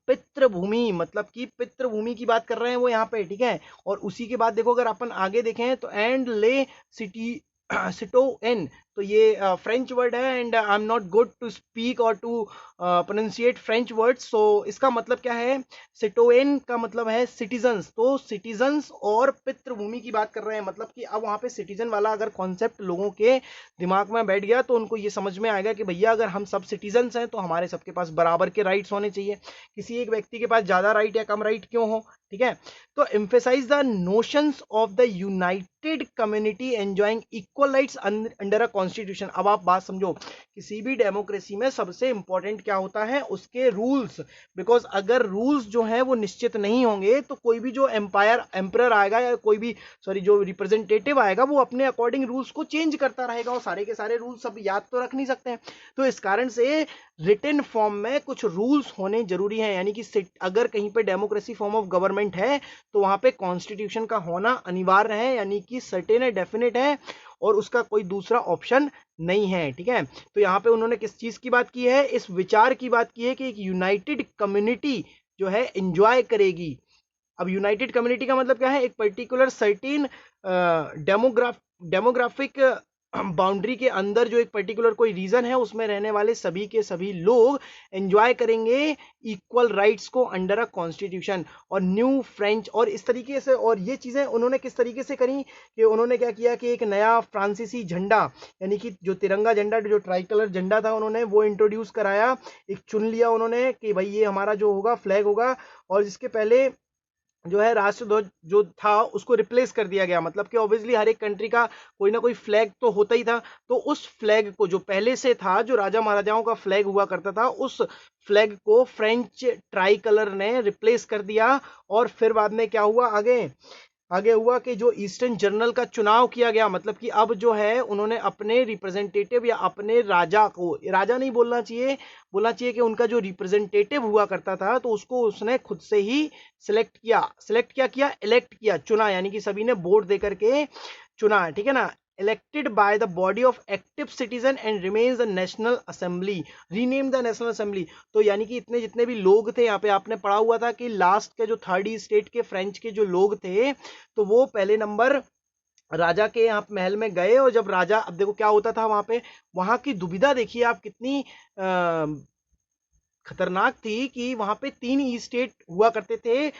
पितृभूमि, मतलब कि पितृभूमि की बात कर रहे हैं वो यहाँ पे। ठीक है, और उसी के बाद देखो अगर अपन आगे देखें तो एंड ले सिटी सिटोएन, तो ये फ्रेंच वर्ड है, and I am not good to speak और to pronounciate French words. So इसका मतलब क्या है, सिटोएन का मतलब है सिटीजन्स। तो सिटीजन्स और पितृभूमि की बात कर रहे हैं, मतलब कि अब वहाँ पे सिटीजन वाला अगर कॉन्सेप्ट लोगों के दिमाग में बैठ गया तो उनको ये समझ में आएगा कि भैया अगर हम सब सिटीजन्स हैं तो हमारे सबके पास बराबर के राइट्स होने चाहिए, किसी एक व्यक्ति के पास ज़्यादा राइट या कम राइट क्यों हो। ठीक है, तो emphasize the notions of the united community enjoying equal rights under a constitution. अब आप बात समझो, किसी भी डेमोक्रेसी में सबसे इंपॉर्टेंट क्या होता है, उसके रूल्स। बिकॉज अगर रूल्स जो है वो निश्चित नहीं होंगे तो कोई भी जो एम्परर आएगा या कोई भी जो रिप्रेजेंटेटिव आएगा वो अपने अकॉर्डिंग रूल्स को चेंज करता रहेगा, और सारे के सारे रूल्स सब याद तो रख नहीं सकते हैं। तो इस कारण से रिटन फॉर्म में कुछ रूल्स होने जरूरी हैं, यानी कि अगर कहीं पे डेमोक्रेसी फॉर्म ऑफ गवर्नमेंट है तो वहां पे कॉन्स्टिट्यूशन का होना अनिवार्य है, यानी कि सर्टेन है, डेफिनेट है, और उसका कोई दूसरा ऑप्शन नहीं है। ठीक है, तो यहां पे उन्होंने किस चीज की बात की है, इस विचार की बात की है कि एक यूनाइटेड कम्युनिटी जो है एंजॉय करेगी। अब यूनाइटेड कम्युनिटी का मतलब क्या है, एक पर्टिकुलर सर्टेन डेमोग्राफिक बाउंड्री के अंदर जो एक पर्टिकुलर कोई रीजन है उसमें रहने वाले सभी के सभी लोग एंजॉय करेंगे इक्वल राइट्स को अंडर अ कॉन्स्टिट्यूशन और न्यू फ्रेंच, और इस तरीके से। और ये चीजें उन्होंने किस तरीके से करी कि उन्होंने क्या किया कि एक नया फ्रांसीसी झंडा, यानी कि जो तिरंगा झंडा, जो ट्राई कलर झंडा था, उन्होंने वो इंट्रोड्यूस कराया, एक चुन लिया उन्होंने कि भाई ये हमारा जो होगा फ्लैग होगा, और जिसके पहले जो है राष्ट्रध्वज जो था उसको रिप्लेस कर दिया गया। मतलब कि ऑब्वियसली हर एक कंट्री का कोई ना कोई फ्लैग तो होता ही था, तो उस फ्लैग को जो पहले से था, जो राजा महाराजाओं का फ्लैग हुआ करता था, उस फ्लैग को फ्रेंच ट्राई कलर ने रिप्लेस कर दिया। और फिर बाद में क्या हुआ, आगे हुआ कि जो ईस्टर्न जर्नल का चुनाव किया गया, मतलब कि अब जो है उन्होंने अपने रिप्रेजेंटेटिव या अपने राजा को, राजा नहीं बोलना चाहिए, बोलना चाहिए कि उनका जो रिप्रेजेंटेटिव हुआ करता था तो उसको उसने खुद से ही सिलेक्ट क्या किया, इलेक्ट किया, चुना, यानी कि सभी ने वोट दे करके चुना। ठीक है ना, elected by the body of active citizen and remains the national assembly, renamed the national assembly। तो यानी कि इतने जितने भी लोग थे, यहाँ पे आपने पढ़ा हुआ था कि लास्ट के जो थर्ड स्टेट के फ्रेंच के जो लोग थे, तो वो पहले नंबर राजा के यहाँ महल में गए, और जब राजा, अब देखो क्या होता था वहां पे, वहां की दुविधा देखिए आप कितनी खतरनाक थी कि वहां पे 3 ई स्टेट हुआ करते थे,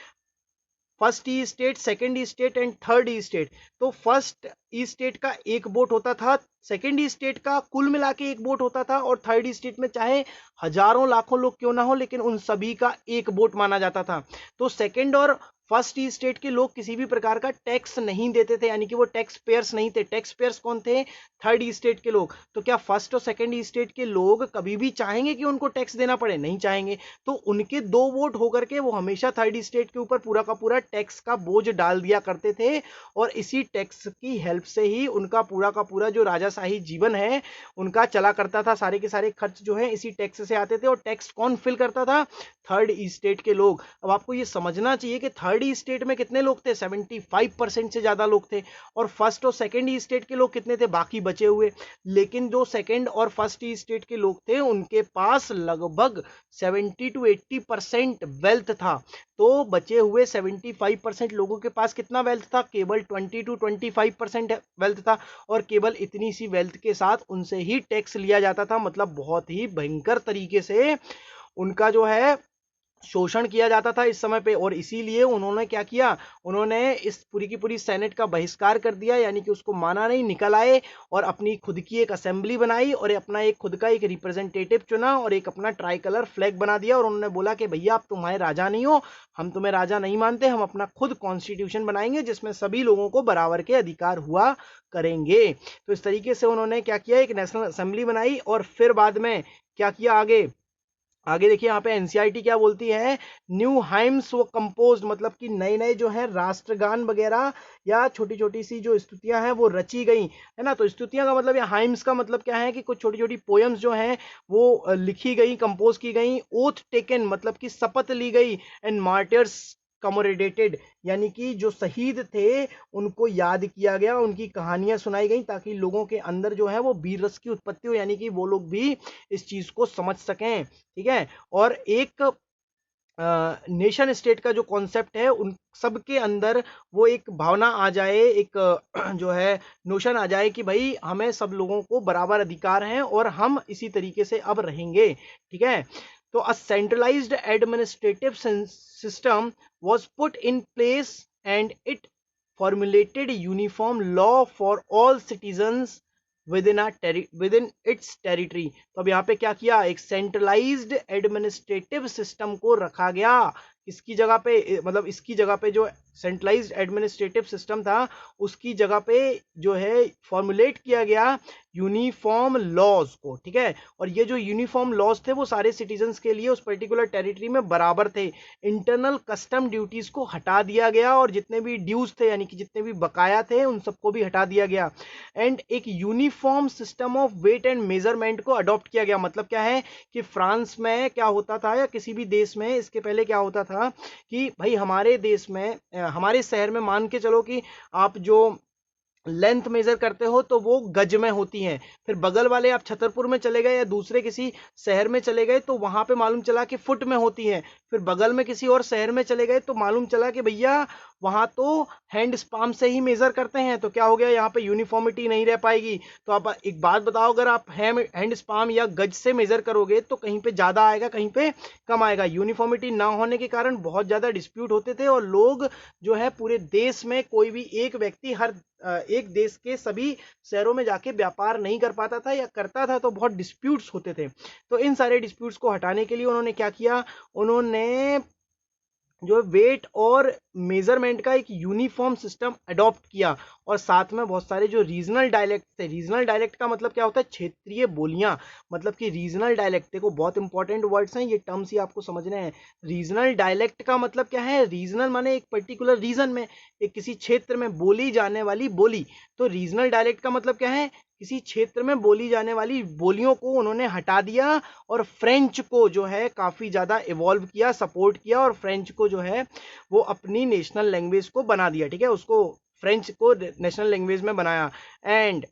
first E state, second E state and third E state. तो फर्स्ट ई स्टेट का एक वोट होता था, सेकेंड ई स्टेट का कुल मिला के एक वोट होता था, और थर्ड ई स्टेट में चाहे हजारों लाखों लोग क्यों ना हो लेकिन उन सभी का एक वोट माना जाता था। तो सेकेंड और फर्स्ट ई स्टेट के लोग किसी भी प्रकार का टैक्स नहीं देते थे, यानी कि वो टैक्स पेयर्स नहीं थे। टैक्स पेयर्स कौन थे, थर्ड ई स्टेट के लोग। तो क्या फर्स्ट और सेकेंड ई स्टेट के लोग कभी भी चाहेंगे कि उनको टैक्स देना पड़े, नहीं चाहेंगे। तो उनके 2 वोट होकर के वो हमेशा थर्ड ई स्टेट के ऊपर पूरा का पूरा टैक्स का बोझ डाल दिया करते थे, और इसी टैक्स की हेल्प से ही उनका पूरा का पूरा जो राजाशाही जीवन है उनका चला करता था। सारे के सारे खर्च जो है इसी टैक्स से आते थे, और टैक्स कौन फिल करता था, थर्ड ई स्टेट के लोग। अब आपको ये समझना चाहिए कि थर्ड ई स्टेट में कितने लोग थे, 75% से ज्यादा लोग थे, और फर्स्ट और सेकेंड ई स्टेट के लोग कितने थे, बाकी बचे हुए। लेकिन जो सेकेंड और फर्स्ट ई स्टेट के लोग थे उनके पास लगभग 70 to 80% वेल्थ था। तो बचे हुए 75% लोगों के पास कितना वेल्थ था, केवल 20 to 25% वेल्थ था, और केवल इतनी सी वेल्थ के साथ उनसे ही टैक्स लिया जाता था। मतलब बहुत ही भयंकर तरीके से उनका जो है शोषण किया जाता था इस समय पे, और इसीलिए उन्होंने क्या किया, उन्होंने इस पूरी की पूरी सेनेट का बहिष्कार कर दिया, यानी कि उसको माना नहीं, निकल आए और अपनी खुद की एक असेंबली बनाई, और अपना एक खुद का एक रिप्रेजेंटेटिव चुना, और एक अपना ट्राई कलर फ्लैग बना दिया, और उन्होंने बोला कि भैया आप तुम्हारे राजा नहीं हो, हम तुम्हें राजा नहीं मानते, हम अपना खुद कॉन्स्टिट्यूशन बनाएंगे जिसमें सभी लोगों को बराबर के अधिकार हुआ करेंगे। तो इस तरीके से उन्होंने क्या किया, एक नेशनल असेंबली बनाई, और फिर बाद में क्या किया, आगे देखिए यहाँ पे एनसीईआरटी क्या बोलती है, न्यू हाइम्स वो कंपोज्ड, मतलब कि नए नए जो है राष्ट्रगान वगैरह या छोटी छोटी सी जो स्तुतियां हैं वो रची गई, है ना। तो स्तुतियां का मतलब या हाइम्स का मतलब क्या है कि कुछ छोटी छोटी पोयम्स जो हैं वो लिखी गई, कंपोज की गई। ओथ टेकन मतलब कि शपथ ली गई, एंड मार्टियर्स कमोरेडेटेड, यानी कि जो शहीद थे उनको याद किया गया, उनकी कहानियां सुनाई गई, ताकि लोगों के अंदर जो है वो वीर रस की उत्पत्ति हो, यानी कि वो लोग भी इस चीज को समझ सकें। ठीक है, और एक नेशन स्टेट का जो कॉन्सेप्ट है उन सबके अंदर वो एक भावना आ जाए, एक जो है नोशन आ जाए कि भाई हमें सब लोगों को बराबर अधिकार हैं और हम इसी तरीके से अब रहेंगे। ठीक है, तो a centralised administrative system was put in place and it formulated uniform law for all citizens within its territory। तो अब यहाँ पे क्या किया, एक सेंट्रलाइज्ड एडमिनिस्ट्रेटिव सिस्टम को रखा गया, इसकी जगह पे, मतलब इसकी जगह पे जो सेंट्रलाइज्ड एडमिनिस्ट्रेटिव सिस्टम था उसकी जगह पे जो है फॉर्मुलेट किया गया यूनिफॉर्म लॉज को, ठीक है। और ये जो यूनिफॉर्म लॉज थे वो सारे सिटीजन्स के लिए उस पर्टिकुलर टेरिटरी में बराबर थे। इंटरनल कस्टम ड्यूटीज को हटा दिया गया और जितने भी ड्यूज थे यानी कि जितने भी बकाया थे उन सबको भी हटा दिया गया। एंड एक uniform system of weight and measurement को अडॉप्ट किया गया। मतलब क्या है कि फ्रांस में क्या होता था या किसी भी देश में इसके पहले क्या होता था कि भाई हमारे देश में, हमारे शहर में मान के चलो कि आप जो लेंथ मेजर करते हो तो वो गज में होती है। फिर बगल वाले आप छतरपुर में चले गए या दूसरे किसी शहर में चले गए तो वहां पे मालूम चला कि फुट में होती है। फिर बगल में किसी और शहर में चले गए तो मालूम चला कि भैया वहां तो हैंड स्पाम से ही मेजर करते हैं। तो क्या हो गया, यहाँ पे यूनिफॉर्मिटी नहीं रह पाएगी। तो आप एक बात बताओ, अगर आप हैंड स्पाम या गज से मेजर करोगे तो कहीं पे ज्यादा आएगा, कहीं पे कम आएगा। यूनिफॉर्मिटी ना होने के कारण बहुत ज्यादा डिस्प्यूट होते थे और लोग जो है पूरे देश में कोई भी एक व्यक्ति हर एक देश के सभी शहरों में जाके व्यापार नहीं कर पाता था, या करता था तो बहुत डिस्प्यूट्स होते थे। तो इन सारे डिस्प्यूट्स को हटाने के लिए उन्होंने क्या किया, उन्होंने जो वेट और मेजरमेंट का एक यूनिफॉर्म सिस्टम अडॉप्ट किया। और साथ में बहुत सारे जो रीजनल डायलेक्ट थे, रीजनल डायलेक्ट का मतलब क्या होता है, क्षेत्रीय बोलियां। मतलब कि रीजनल डायलेक्ट, देखो बहुत इंपॉर्टेंट वर्ड्स हैं, ये टर्म्स ही आपको समझने हैं। रीजनल डायलेक्ट का मतलब क्या है, रीजनल माने एक पर्टिकुलर रीजन में, एक किसी क्षेत्र में बोली जाने वाली बोली। तो रीजनल डायलेक्ट का मतलब क्या है, किसी क्षेत्र में बोली जाने वाली बोलियों को उन्होंने हटा दिया और फ्रेंच को जो है काफी ज्यादा इवॉल्व किया, सपोर्ट किया, और फ्रेंच को जो है वो अपनी नेशनल लैंग्वेज को बना दिया, ठीक है। उसको फ्रेंच को नेशनल लैंग्वेज में बनाया। And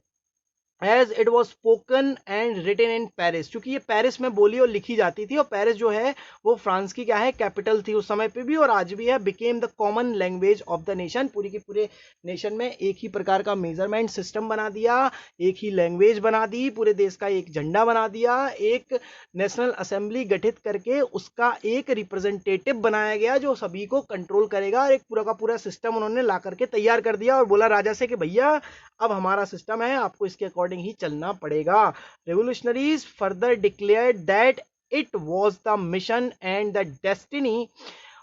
as it was spoken and written in Paris, क्योंकि ये पेरिस में बोली और लिखी जाती थी, और पेरिस जो है वो फ्रांस की क्या है, कैपिटल थी उस समय पे भी और आज भी है। Became the common language of the nation, पूरी की पूरे नेशन में एक ही प्रकार का मेजरमेंट सिस्टम बना दिया, एक ही लैंग्वेज बना दी, पूरे देश का एक झंडा बना दिया, एक नेशनल असेंबली गठित करके उसका एक रिप्रेजेंटेटिव बनाया गया जो सभी को कंट्रोल करेगा, और एक पूरा का पूरा सिस्टम उन्होंने ला करके तैयार कर दिया और बोला राजा से कि भैया अब हमारा सिस्टम है, आपको इसके अकॉर्डिंग ही चलना पड़ेगा। Revolutionaries further declared that it was the mission and the destiny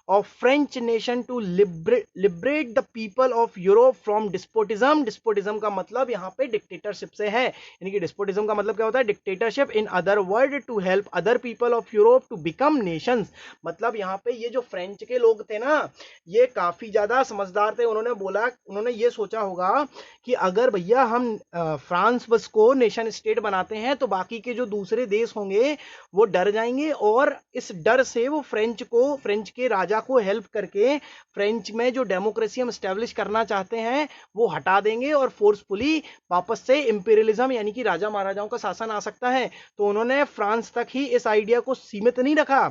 of French nation to liberate the people of Europe from despotism। despotism का मतलब यहाँ पे dictatorship से है, यानी कि despotism का मतलब क्या होता है, dictatorship। in other word to help other people of Europe to become nations। मतलब यहाँ पे ये जो फ्रेंच के लोग थे ना, ये काफी ज्यादा समझदार थे। उन्होंने बोला, उन्होंने ये सोचा होगा कि अगर भैया हम फ्रांस बस को नेशन स्टेट बनाते हैं तो बाकी के जो दूसरे देश होंगे वो डर जाएंगे, और इस डर से वो फ्रेंच के राजा को हेल्प करके फ्रेंच में जो डेमोक्रेसी हम स्टैब्लिश करना चाहते हैं वो हटा देंगे और फोर्सफुली वापस से इंपीरियलिज्म यानी कि राजा महाराजाओं का शासन आ सकता है। तो उन्होंने फ्रांस तक ही इस आइडिया को सीमित नहीं रखा,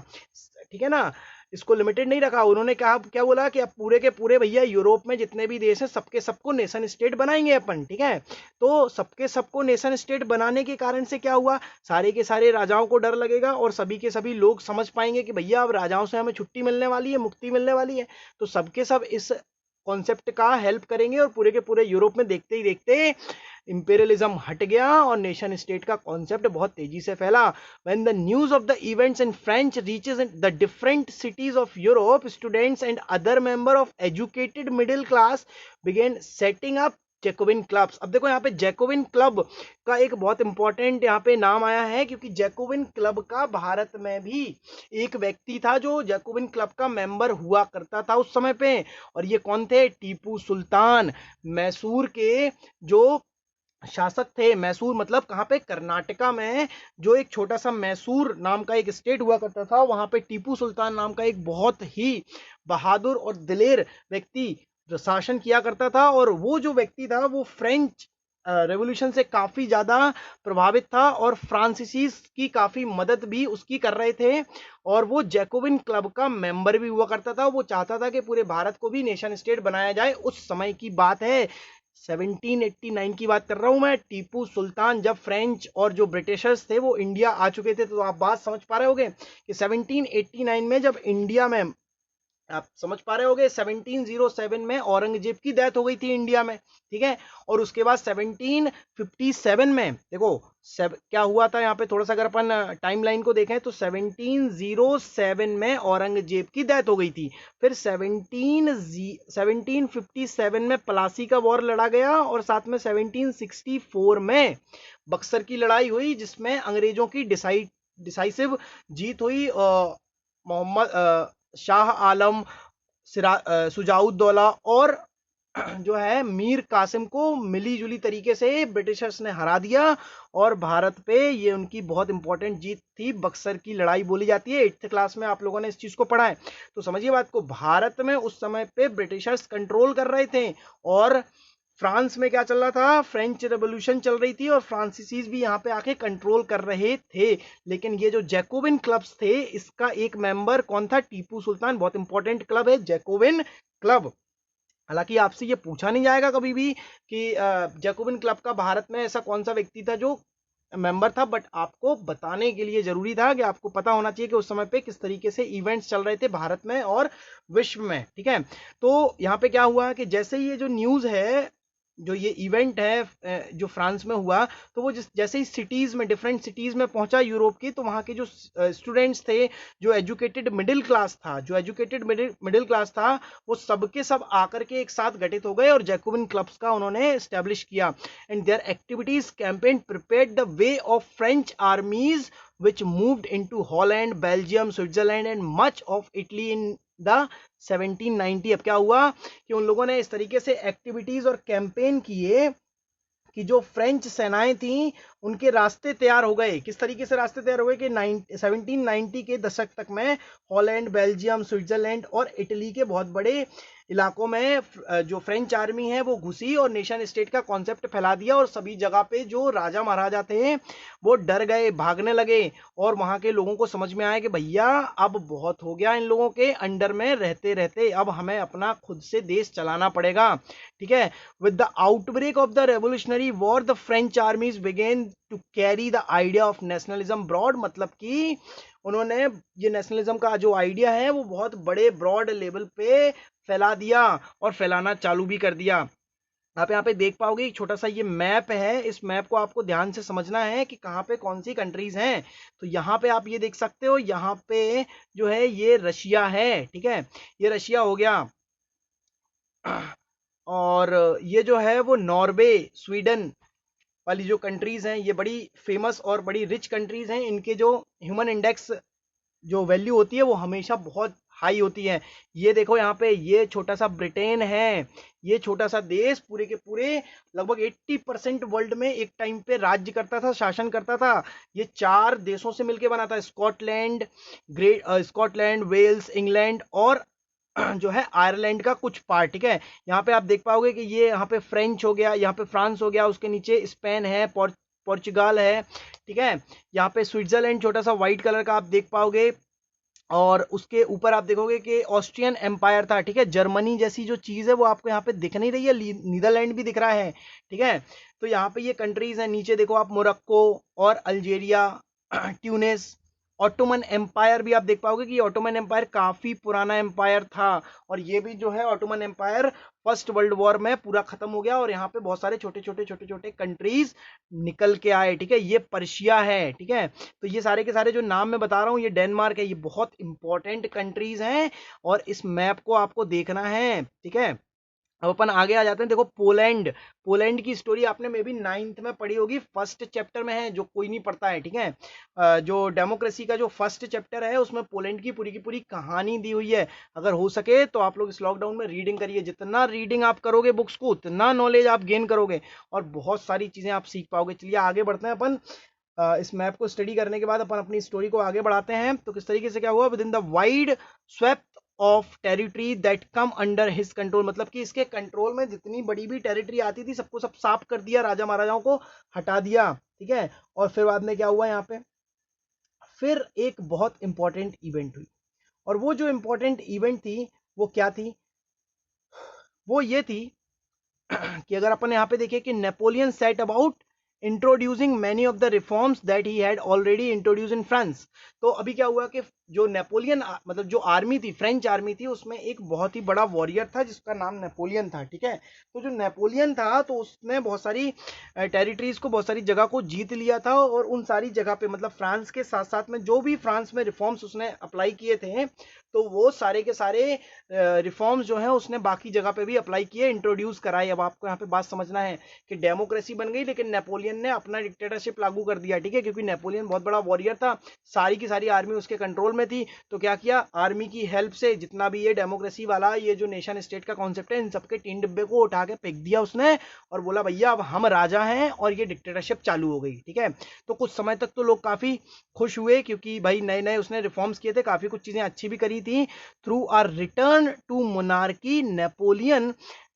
ठीक है ना, इसको लिमिटेड नहीं रखा। उन्होंने कहा, क्या बोला कि अब पूरे के पूरे भैया यूरोप में जितने भी देश हैं सबके सबको नेशन स्टेट बनाएंगे अपन, ठीक है। तो सबके सबको नेशन स्टेट बनाने के कारण से क्या हुआ, सारे के सारे राजाओं को डर लगेगा और सभी के सभी लोग समझ पाएंगे कि भैया अब राजाओं से हमें छुट्टी मिलने वाली है, मुक्ति मिलने वाली है। तो सबके सब इस कॉन्सेप्ट का हेल्प करेंगे और पूरे के पूरे यूरोप में देखते ही देखते इंपीरियलिज्म हट गया और नेशन स्टेट का कॉन्सेप्ट बहुत तेजी से फैला। When the news of the events in French reaches the different cities of Europe, students and other member of educated middle class began setting up Jacobin clubs. अब देखो यहाँ पे जैकोबिन क्लब का एक बहुत इंपॉर्टेंट यहाँ पे नाम आया है, क्योंकि जैकोबिन क्लब का भारत में भी एक व्यक्ति था जो जैकोबिन क्लब का मेंबर हुआ करता था उस समय पे। और ये कौन थे, टीपू सुल्तान, मैसूर के जो शासक थे। मैसूर मतलब कहाँ पे, कर्नाटका में जो एक छोटा सा मैसूर नाम का एक स्टेट हुआ करता था, वहां पे टीपू सुल्तान नाम का एक बहुत ही बहादुर और दिलेर व्यक्ति शासन किया करता था। और वो जो व्यक्ति था वो फ्रेंच रेवोल्यूशन से काफी ज्यादा प्रभावित था और फ्रांसीसी की काफी मदद भी उसकी कर रहे थे, और वो जैकोबिन क्लब का मेंबर भी हुआ करता था। वो चाहता था कि पूरे भारत को भी नेशन स्टेट बनाया जाए। उस समय की बात है, 1789 की बात कर रहा हूं मैं। टीपू सुल्तान जब फ्रेंच और जो ब्रिटिशर्स थे वो इंडिया आ चुके थे, तो आप बात समझ पा रहे होगे कि 1789 में जब इंडिया में आप समझ पा रहे होगे 1707 में औरंगजेब की डेथ हो गई थी इंडिया में, ठीक है। और उसके बाद 1757 में देखो क्या हुआ था यहाँ पे, थोड़ा सा अगर अपन टाइमलाइन को देखें तो 1707 में औरंगजेब की डेथ हो गई थी। फिर 1757 में प्लासी का वॉर लड़ा गया, और साथ में 1764 में बक्सर की लड़ाई हुई, जिसमें अंग्रेजों की डिसाइसिव जीत हुई। मोहम्मद शाह आलम, सुजाउद्दौला और जो है मीर कासिम को मिली जुली तरीके से ब्रिटिशर्स ने हरा दिया, और भारत पे ये उनकी बहुत इंपॉर्टेंट जीत थी। बक्सर की लड़ाई बोली जाती है, 8th क्लास में आप लोगों ने इस चीज को पढ़ा है। तो समझिए बात को, भारत में उस समय पे ब्रिटिशर्स कंट्रोल कर रहे थे, और फ्रांस में क्या चल रहा था, फ्रेंच रेवोल्यूशन चल रही थी, और फ्रांसीसीज भी यहाँ पे आके कंट्रोल कर रहे थे। लेकिन ये जो जैकोबिन क्लब्स थे, इसका एक मेंबर कौन था, टीपू सुल्तान। बहुत इंपॉर्टेंट क्लब है जैकोबिन क्लब। हालांकि आपसे ये पूछा नहीं जाएगा कभी भी कि जैकोबिन क्लब का भारत में ऐसा कौन सा व्यक्ति था जो मेंबर था, बट आपको बताने के लिए जरूरी था कि आपको पता होना चाहिए कि उस समय पे किस तरीके से इवेंट्स चल रहे थे भारत में और विश्व में, ठीक है। तो यहाँ पे क्या हुआ कि जैसे ये जो न्यूज है, जो ये इवेंट है जो फ्रांस में हुआ, तो वो जैसे ही सिटीज में, डिफरेंट सिटीज में पहुंचा यूरोप की, तो वहां के जो स्टूडेंट्स थे, जो एजुकेटेड मिडिल क्लास था, मिडिल क्लास था, वो सबके सब आकर के एक साथ गठित हो गए और जैकोबिन क्लब्स का उन्होंने एस्टेब्लिश किया। And their activities campaign prepared the way of French armies which moved into Holland, Belgium, Switzerland and much of Italy in the 1790। अब क्या हुआ कि उन लोगों ने इस तरीके से एक्टिविटीज और कैंपेन किए कि जो फ्रेंच सेनाएं थी उनके रास्ते तैयार हो गए। किस तरीके से रास्ते तैयार हो गए कि 1790 के दशक तक में हॉलैंड, बेल्जियम, स्विट्जरलैंड और इटली के बहुत बड़े इलाकों में जो फ्रेंच आर्मी है वो घुसी और नेशन स्टेट का कॉन्सेप्ट फैला दिया, और सभी जगह पे जो राजा महाराजा थे वो डर गए, भागने लगे, और वहां के लोगों को समझ में आया कि भैया अब बहुत हो गया इन लोगों के अंडर में रहते रहते, अब हमें अपना खुद से देश चलाना पड़ेगा, ठीक है। With the outbreak of the revolutionary war the French armies began to carry the idea of nationalism broad. मतलब कि उन्होंने ये नेशनलिज्म का जो आइडिया है वो बहुत बड़े ब्रॉड लेवल पे फैला दिया, और फैलाना चालू भी कर दिया। आप यहाँ पे देख पाओगे एक छोटा सा ये मैप है, इस मैप को आपको ध्यान से समझना है कि कहाँ पे कौन सी कंट्रीज हैं। तो यहाँ पे आप ये देख सकते हो, यहाँ पे जो है ये रशिया है, ठीक है, ये रशिया हो गया। और ये जो है वो नॉर्वे, स्वीडन वाली जो कंट्रीज हैं, ये बड़ी फेमस और बड़ी रिच कंट्रीज हैं। इनके जो ह्यूमन इंडेक्स जो वैल्यू होती है वो हमेशा बहुत हाई होती है। ये देखो यहाँ पे, ये छोटा सा ब्रिटेन है, ये छोटा सा देश पूरे के पूरे लगभग 80% वर्ल्ड में एक टाइम पे राज्य करता था, शासन करता था। ये 4 देशों से मिलकर बना था, स्कॉटलैंड, वेल्स, इंग्लैंड और जो है आयरलैंड का कुछ पार्ट, ठीक है। यहाँ पे आप देख पाओगे कि ये यहाँ पे फ्रेंच हो गया, यहाँ पे फ्रांस हो गया, उसके नीचे स्पेन है, पोर्चुगाल है, ठीक है। यहाँ पे स्विट्जरलैंड छोटा सा व्हाइट कलर का आप देख पाओगे, और उसके ऊपर आप देखोगे कि ऑस्ट्रियन एम्पायर था, ठीक है। जर्मनी जैसी जो चीज है वो आपको यहाँ पे दिख नहीं रही है, नीदरलैंड भी दिख रहा है, ठीक है। तो यहाँ पे ये कंट्रीज है, नीचे देखो आप मोरक्को और अल्जेरिया, ट्यूनिस। ऑटोमन एम्पायर भी आप देख पाओगे कि ऑटोमन एम्पायर काफी पुराना एम्पायर था, और ये भी जो है Ottoman empire first world war में पूरा खत्म हो गया, और यहाँ पे बहुत सारे छोटे छोटे कंट्रीज निकल के आए, ठीक है। ये पर्शिया है, ठीक है। तो ये सारे के सारे जो नाम मैं बता रहा हूँ, ये डेनमार्क है, ये बहुत इंपॉर्टेंट कंट्रीज हैं, और इस मैप को आपको देखना है, ठीक है। अब अपन आगे आ जाते हैं। देखो पोलैंड की स्टोरी आपने मे बी 9th में पढ़ी होगी, फर्स्ट चैप्टर में है, जो कोई नहीं पढ़ता है, ठीक है। जो डेमोक्रेसी का जो फर्स्ट चैप्टर है उसमें पोलैंड की पूरी कहानी दी हुई है। अगर हो सके तो आप लोग इस लॉकडाउन में रीडिंग करिए, जितना रीडिंग आप करोगे बुक्स को उतना नॉलेज आप गेन करोगे, और बहुत सारी चीजें आप सीख पाओगे। चलिए आगे बढ़ते हैं अपन। इस मैप को स्टडी करने के बाद अपन अपनी स्टोरी को आगे बढ़ाते हैं। तो किस तरीके से क्या हुआ, within the wide sweep of territory that came under his control. मतलब कि इसके कंट्रोल में जितनी बड़ी भी टेरिटरी आती थी सबको सब साफ कर दिया, राजा महाराजाओं को हटा दिया, ठीक है। और फिर बाद में क्या हुआ यहाँ पे, फिर एक बहुत इंपॉर्टेंट इवेंट हुई, और वो जो इंपॉर्टेंट इवेंट थी वो क्या थी, वो ये थी कि अगर अपन यहाँ पे देखें कि Napoleon set about introducing many of the reforms that he had already introduce in France. तो अभी क्या हुआ कि जो नेपोलियन मतलब जो आर्मी थी, फ्रेंच आर्मी थी, उसमें एक बहुत ही बड़ा वॉरियर था जिसका नाम नेपोलियन था, ठीक है। तो जो नेपोलियन था तो उसने बहुत सारी टेरिटरीज को, बहुत सारी जगह को जीत लिया था, और उन सारी जगह पे मतलब फ्रांस के साथ साथ में जो भी फ्रांस में रिफॉर्म्स उसने अप्लाई किए थे, तो वो सारे के सारे रिफॉर्म्स जो है उसने बाकी जगह पे भी अप्लाई किए, इंट्रोड्यूस कराए। अब आपको यहाँ पे बात समझना है कि डेमोक्रेसी बन गई लेकिन नेपोलियन ने अपना डिक्टेटरशिप लागू कर दिया, ठीक है, क्योंकि नेपोलियन बहुत बड़ा वॉरियर था, सारी की सारी आर्मी उसके कंट्रोल में थी। तो क्या किया, आर्मी की हेल्प से जितना भी ये डेमोक्रेसी वाला ये जो नेशन स्टेट का कॉन्सेप्ट है, इन सबके टीन डिब्बे को उठा के फेंक दिया उसने, और बोला भैया अब हम राजा हैं, और ये डिक्टेटरशिप चालू हो गई, ठीक है। तो कुछ समय तक तो लोग काफी खुश हुए क्योंकि भाई नए नए उसने रिफॉर्म्स किए थे, काफी कुछ चीजें अच्छी भी करी थी। Through a return to monarchy Napoleon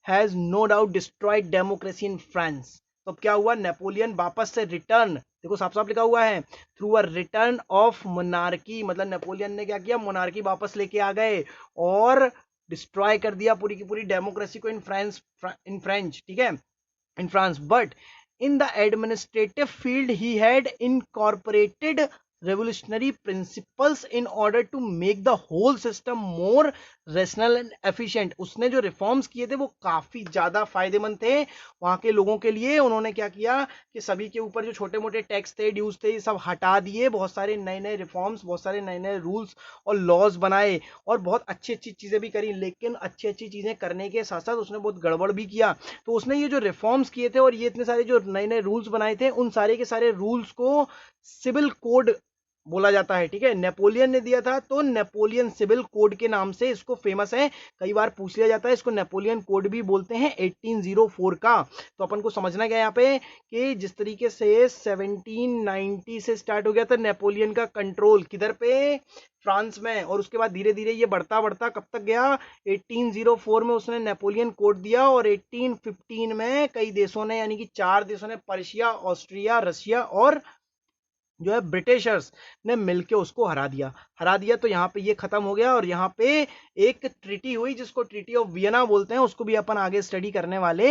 has no doubt destroyed democracy in France. तो क्या हुआ, नेपोलियन वापस से रिटर्न, देखो साफ साफ लिखा हुआ है, through a return of monarchy, मतलब नेपोलियन ने क्या किया, मोनार्की वापस लेके आ गए और डिस्ट्रॉय कर दिया पूरी की पूरी डेमोक्रेसी को इन फ्रांस, इन फ्रेंच, ठीक है, in France. But in the administrative field, he had incorporated revolutionary principles in order to make the whole system more rational and efficient. उसने जो रिफॉर्म्स किए थे वो काफी ज्यादा फायदेमंद थे वहां के लोगों के लिए। उन्होंने क्या किया कि सभी के ऊपर जो छोटे मोटे टैक्स थे, ड्यूज थे, ये सब हटा दिए, बहुत सारे नए नए रिफॉर्म्स, बहुत सारे नए नए रूल्स और लॉज बनाए, और बहुत अच्छी अच्छी चीजें भी करी। लेकिन अच्छी अच्छी चीजें करने के साथ साथ उसने बहुत गड़बड़ भी किया। तो उसने ये जो रिफॉर्म्स किए थे और ये इतने सारे जो नए नए रूल्स बनाए थे, उन सारे के सारे रूल्स को सिविल कोड बोला जाता है, ठीक है। नेपोलियन ने दिया था, तो नेपोलियन सिविल कोड के नाम से इसको फेमस है। कई बार पूछ लिया जाता है, इसको नेपोलियन कोड भी बोलते हैं 1804 का। तो अपन को समझना क्या यहाँ पे कि जिस तरीके से 1790 से स्टार्ट हो गया था नेपोलियन का कंट्रोल किधर पे, फ्रांस में, और उसके बाद धीरे धीरे ये बढ़ता बढ़ता कब तक गया, 1804 में उसने नेपोलियन कोड दिया, और 1815 में कई देशों ने, यानी कि 4 देशों ने, पर्शिया, ऑस्ट्रिया, रशिया और जो है ब्रिटिशर्स ने मिलके उसको हरा दिया। तो यहाँ पे ये खत्म हो गया, और यहाँ पे एक ट्रीटी हुई जिसको ट्रीटी ऑफ वियना बोलते हैं, उसको भी अपन आगे स्टडी करने वाले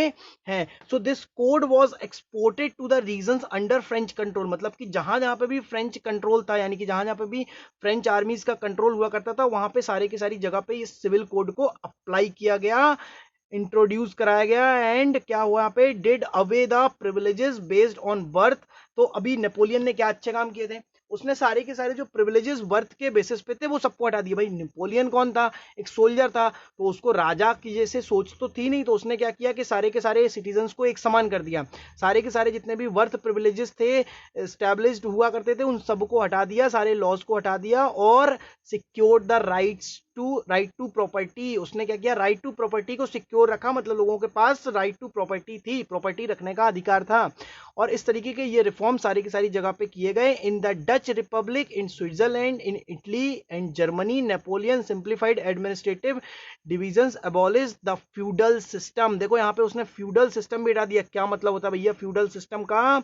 हैं। So this code was exported to the regions under French control, मतलब कि जहां जहां पे भी फ्रेंच कंट्रोल था, यानी कि जहां जहां पे भी फ्रेंच आर्मीज का कंट्रोल हुआ करता था, वहां पे सारे की सारी जगह पे इस सिविल कोड को अप्लाई किया गया, इंट्रोड्यूस कराया गया। एंड क्या हुआ यहाँ पे, did away the privileges based on birth. तो अभी नेपोलियन ने क्या अच्छे काम किए थे, उसने सारे के सारे जो प्रिविलेजेस बर्थ के बेसिस पे थे वो सबको हटा दिया। भाई नेपोलियन कौन था, एक सोल्जर था, तो उसको राजा की जैसे सोच तो थी नहीं, तो उसने क्या किया कि सारे के सारे सिटीजन्स को एक समान कर दिया, सारे के सारे जितने भी बर्थ प्रिविलेजेस थे एस्टैब्लिश्ड हुआ करते थे उन सबको हटा दिया, सारे लॉज को हटा दिया, और secured the right to property. उसने क्या किया, राइट टू प्रॉपर्टी को सिक्योर रखा, मतलब लोगों के पास राइट टू प्रॉपर्टी थी, प्रॉपर्टी रखने का अधिकार था। और इस तरीके के ये रिफॉर्म सारी की सारी जगह पे किए गए। In the Dutch Republic, in Switzerland, in Italy and Germany, Napoleon simplified administrative divisions, abolish the feudal system. देखो यहाँ पे उसने फ्यूडल सिस्टम भी हटा दिया। क्या मतलब होता है भैया फ्यूडल सिस्टम का,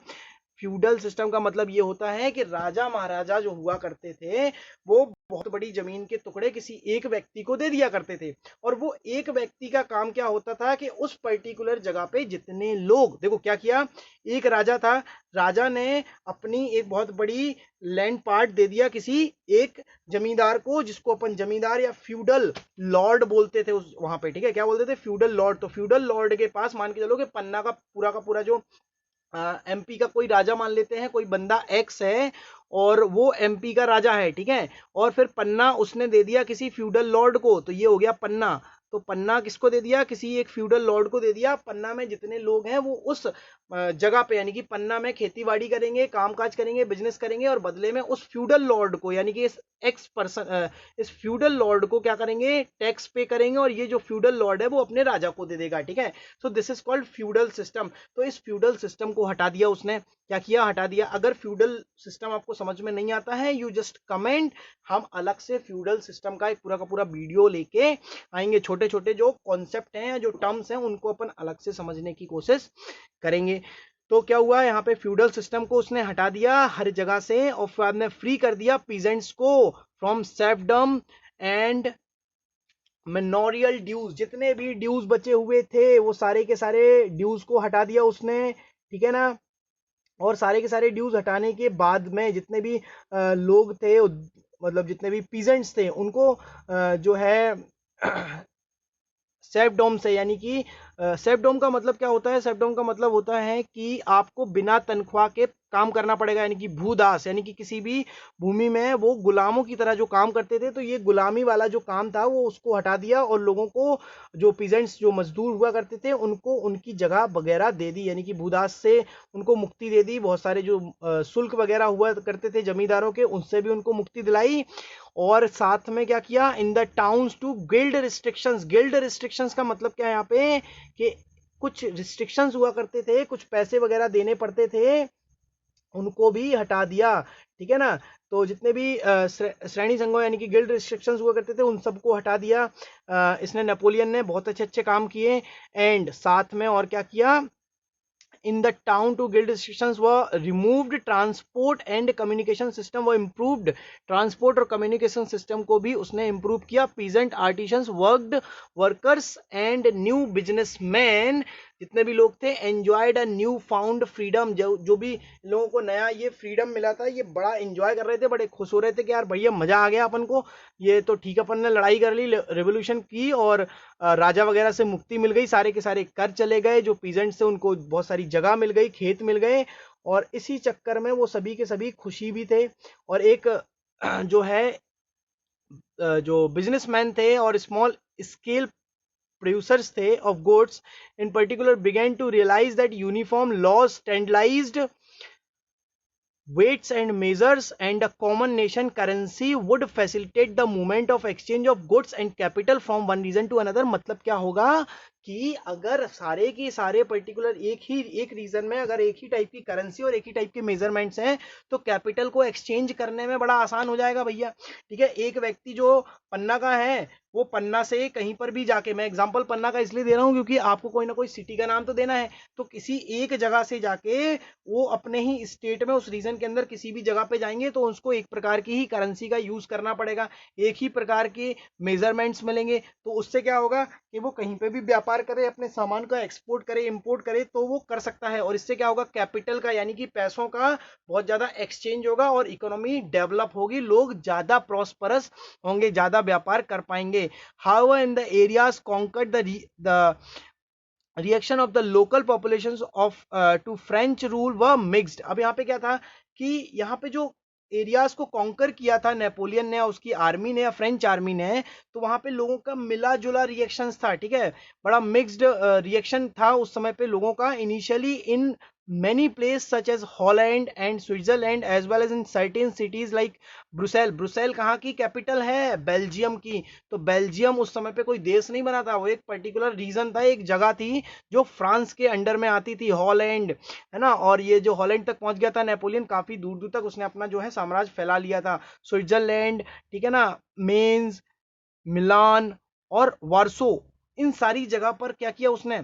फ्यूडल सिस्टम का मतलब ये होता है कि राजा महाराजा जो हुआ करते थे वो बहुत बड़ी जमीन के टुकड़े किसी एक व्यक्ति को दे दिया करते थे, और वो एक व्यक्ति का काम क्या होता था कि उस पर्टिकुलर जगह पे जितने लोग, देखो क्या किया, एक राजा था, राजा ने अपनी एक बहुत बड़ी लैंड पार्ट दे दिया किसी एक जमींदार को, जिसको अपन जमींदार या फ्यूडल लॉर्ड बोलते थे उस वहां पे, ठीक है, क्या बोलते थे, फ्यूडल लॉर्ड। तो फ्यूडल लॉर्ड के पास मान के चलो कि पन्ना का पूरा जो एमपी का कोई राजा मान लेते हैं, कोई बंदा एक्स है और वो एमपी का राजा है, ठीक है, और फिर पन्ना उसने दे दिया किसी फ्यूडल लॉर्ड को, तो ये हो गया पन्ना। तो पन्ना किसको दे दिया, किसी एक फ्यूडल लॉर्ड को दे दिया। पन्ना में जितने लोग हैं वो उस जगह पे, यानी कि पन्ना में खेती बाड़ी करेंगे, कामकाज करेंगे, बिजनेस करेंगे, और बदले में उस फ्यूडल लॉर्ड को, यानी कि इस फ्यूडल लॉर्ड को क्या करेंगे, टैक्स पे करेंगे, और ये जो फ्यूडल लॉर्ड है वो अपने राजा को दे देगा, ठीक है। So this is called feudal system. तो इस फ्यूडल सिस्टम को हटा दिया उसने, क्या किया, हटा दिया। अगर फ्यूडल सिस्टम आपको समझ में नहीं आता है, यू जस्ट कमेंट, हम अलग से फ्यूडल सिस्टम का एक का पूरा वीडियो लेके आएंगे। छोटे छोटे जो कॉन्सेप्ट हैं, जो टर्म्स हैं, उनको अपन अलग से समझने की कोशिश करेंगे। तो क्या हुआ, यहाँ पे फ्यूडल सिस्टम को उसने हटा दिया हर जगह से, और बाद में फ्री कर दिया पीजेंट्स को from serfdom and manorial dues. जितने भी ड्यूज बचे हुए थे वो सारे के सारे ड्यूज को हटा दिया उसने, ठीक है ना। और सारे के सारे ड्यूज हटाने के बाद में जितने भी लोग थे, मतलब जितने भी पीजेंट्स थे उनको जो है सेफडोम से, यानी कि सेफडोम का मतलब क्या होता है? सेफडोम का मतलब होता है कि आपको बिना तनख्वाह के काम करना पड़ेगा, यानी कि भूदास, यानी कि किसी भी भूमि में वो गुलामों की तरह जो काम करते थे, तो ये गुलामी वाला जो काम था वो उसको हटा दिया और लोगों को, जो पीजेंट्स जो मजदूर हुआ करते थे, उनको उनकी जगह वगैरह दे दी, यानी कि भूदास से उनको मुक्ति दे दी। बहुत सारे जो शुल्क वगैरह हुआ करते थे जमींदारों के, उनसे भी उनको मुक्ति दिलाई। और साथ में क्या किया? In the towns too guild restrictions. Guild restrictions का मतलब क्या है यहाँ पे? कि कुछ रिस्ट्रिक्शंस हुआ करते थे, कुछ पैसे वगैरह देने पड़ते थे, उनको भी हटा दिया। ठीक है ना? तो जितने भी श्रेणी संघों यानी कि गिल्ड रिस्ट्रिक्शंस हुआ करते थे, उन सबको हटा दिया इसने, नेपोलियन ने। बहुत अच्छे अच्छे काम किए। एंड साथ में और क्या किया? in the town to guild restrictions were removed, transport and communication system were improved। transport और communication system को भी उसने improve किया। peasant artisans worked, workers and new businessmen, जितने भी लोग थे, enjoyed a new found freedom. जो भी लोगों को नया ये फ्रीडम मिला था, ये बड़ा एंजॉय कर रहे थे, बड़े खुश हो रहे थे कि यार भैया मजा आ गया अपन को, ये तो ठीक, अपन ने लड़ाई कर ली, रेवोल्यूशन की और राजा वगैरह से मुक्ति मिल गई, सारे के सारे कर चले गए, जो पीजेंट्स थे उनको बहुत सारी जगह मिल गई, खेत मिल गए, और इसी चक्कर में वो सभी के सभी खुशी भी थे। और एक जो है जो बिजनेसमैन थे और स्मॉल स्केल producers थे of goods in particular began to realize that uniform laws, standardized weights and measures and a common nation currency would facilitate the movement of exchange of goods and capital from one region to another। मतलब क्या होगा कि अगर सारे की सारे particular एक reason में अगर एक ही टाइप की करेंसी और एक ही टाइप के मेजरमेंट्स हैं, तो कैपिटल को एक्सचेंज करने में बड़ा आसान हो जाएगा भैया। ठीक है? एक व्यक्ति जो पन्ना का है, वो पन्ना से कहीं पर भी जाके, मैं एग्जांपल पन्ना का इसलिए दे रहा हूं क्योंकि आपको कोई ना कोई सिटी का नाम तो देना है, तो किसी एक जगह से जाके वो अपने ही स्टेट में उस रीजन के अंदर किसी भी जगह पे जाएंगे तो उसको एक प्रकार की ही करेंसी का यूज करना पड़ेगा, एक ही प्रकार के मेजरमेंट्स मिलेंगे। तो उससे क्या होगा कि वो कहीं पे भी व्यापार करे, अपने सामान का एक्सपोर्ट करे, इंपोर्ट करे, तो वो कर सकता है। और इससे क्या होगा? कैपिटल का यानी कि पैसों का बहुत ज्यादा एक्सचेंज होगा और इकोनॉमी डेवलप होगी, लोग ज्यादा प्रॉस्परस होंगे, ज्यादा व्यापार कर पाएंगे। However in the areas conquered the reaction of the local population of to French rule was mixed. अब यहाँ पे क्या था कि यहाँ पे जो एरियाज को कॉन्कर किया था नेपोलियन ने, उसकी आर्मी ने या फ्रेंच आर्मी ने, तो वहां पे लोगों का मिला जुला रिएक्शन था। ठीक है? बड़ा मिक्स्ड रिएक्शन था उस समय पे लोगों का। Initially in many places such as Holland and Switzerland as well as in certain cities like Brussels. Brussels कहाँ की कैपिटल है? बेल्जियम की। तो बेल्जियम उस समय पे कोई देश नहीं बना था, वो एक पर्टिकुलर रीजन था, एक जगह थी जो फ्रांस के अंडर में आती थी, हॉलैंड, है ना? और ये जो हॉलैंड तक पहुंच गया था नेपोलियन, काफी दूर दूर तक उसने अपना जो है साम्राज्य फैला लिया था। स्विट्जरलैंड, ठीक है ना, मेन्स, मिलान और वार्सो, इन सारी जगह पर क्या किया उसने?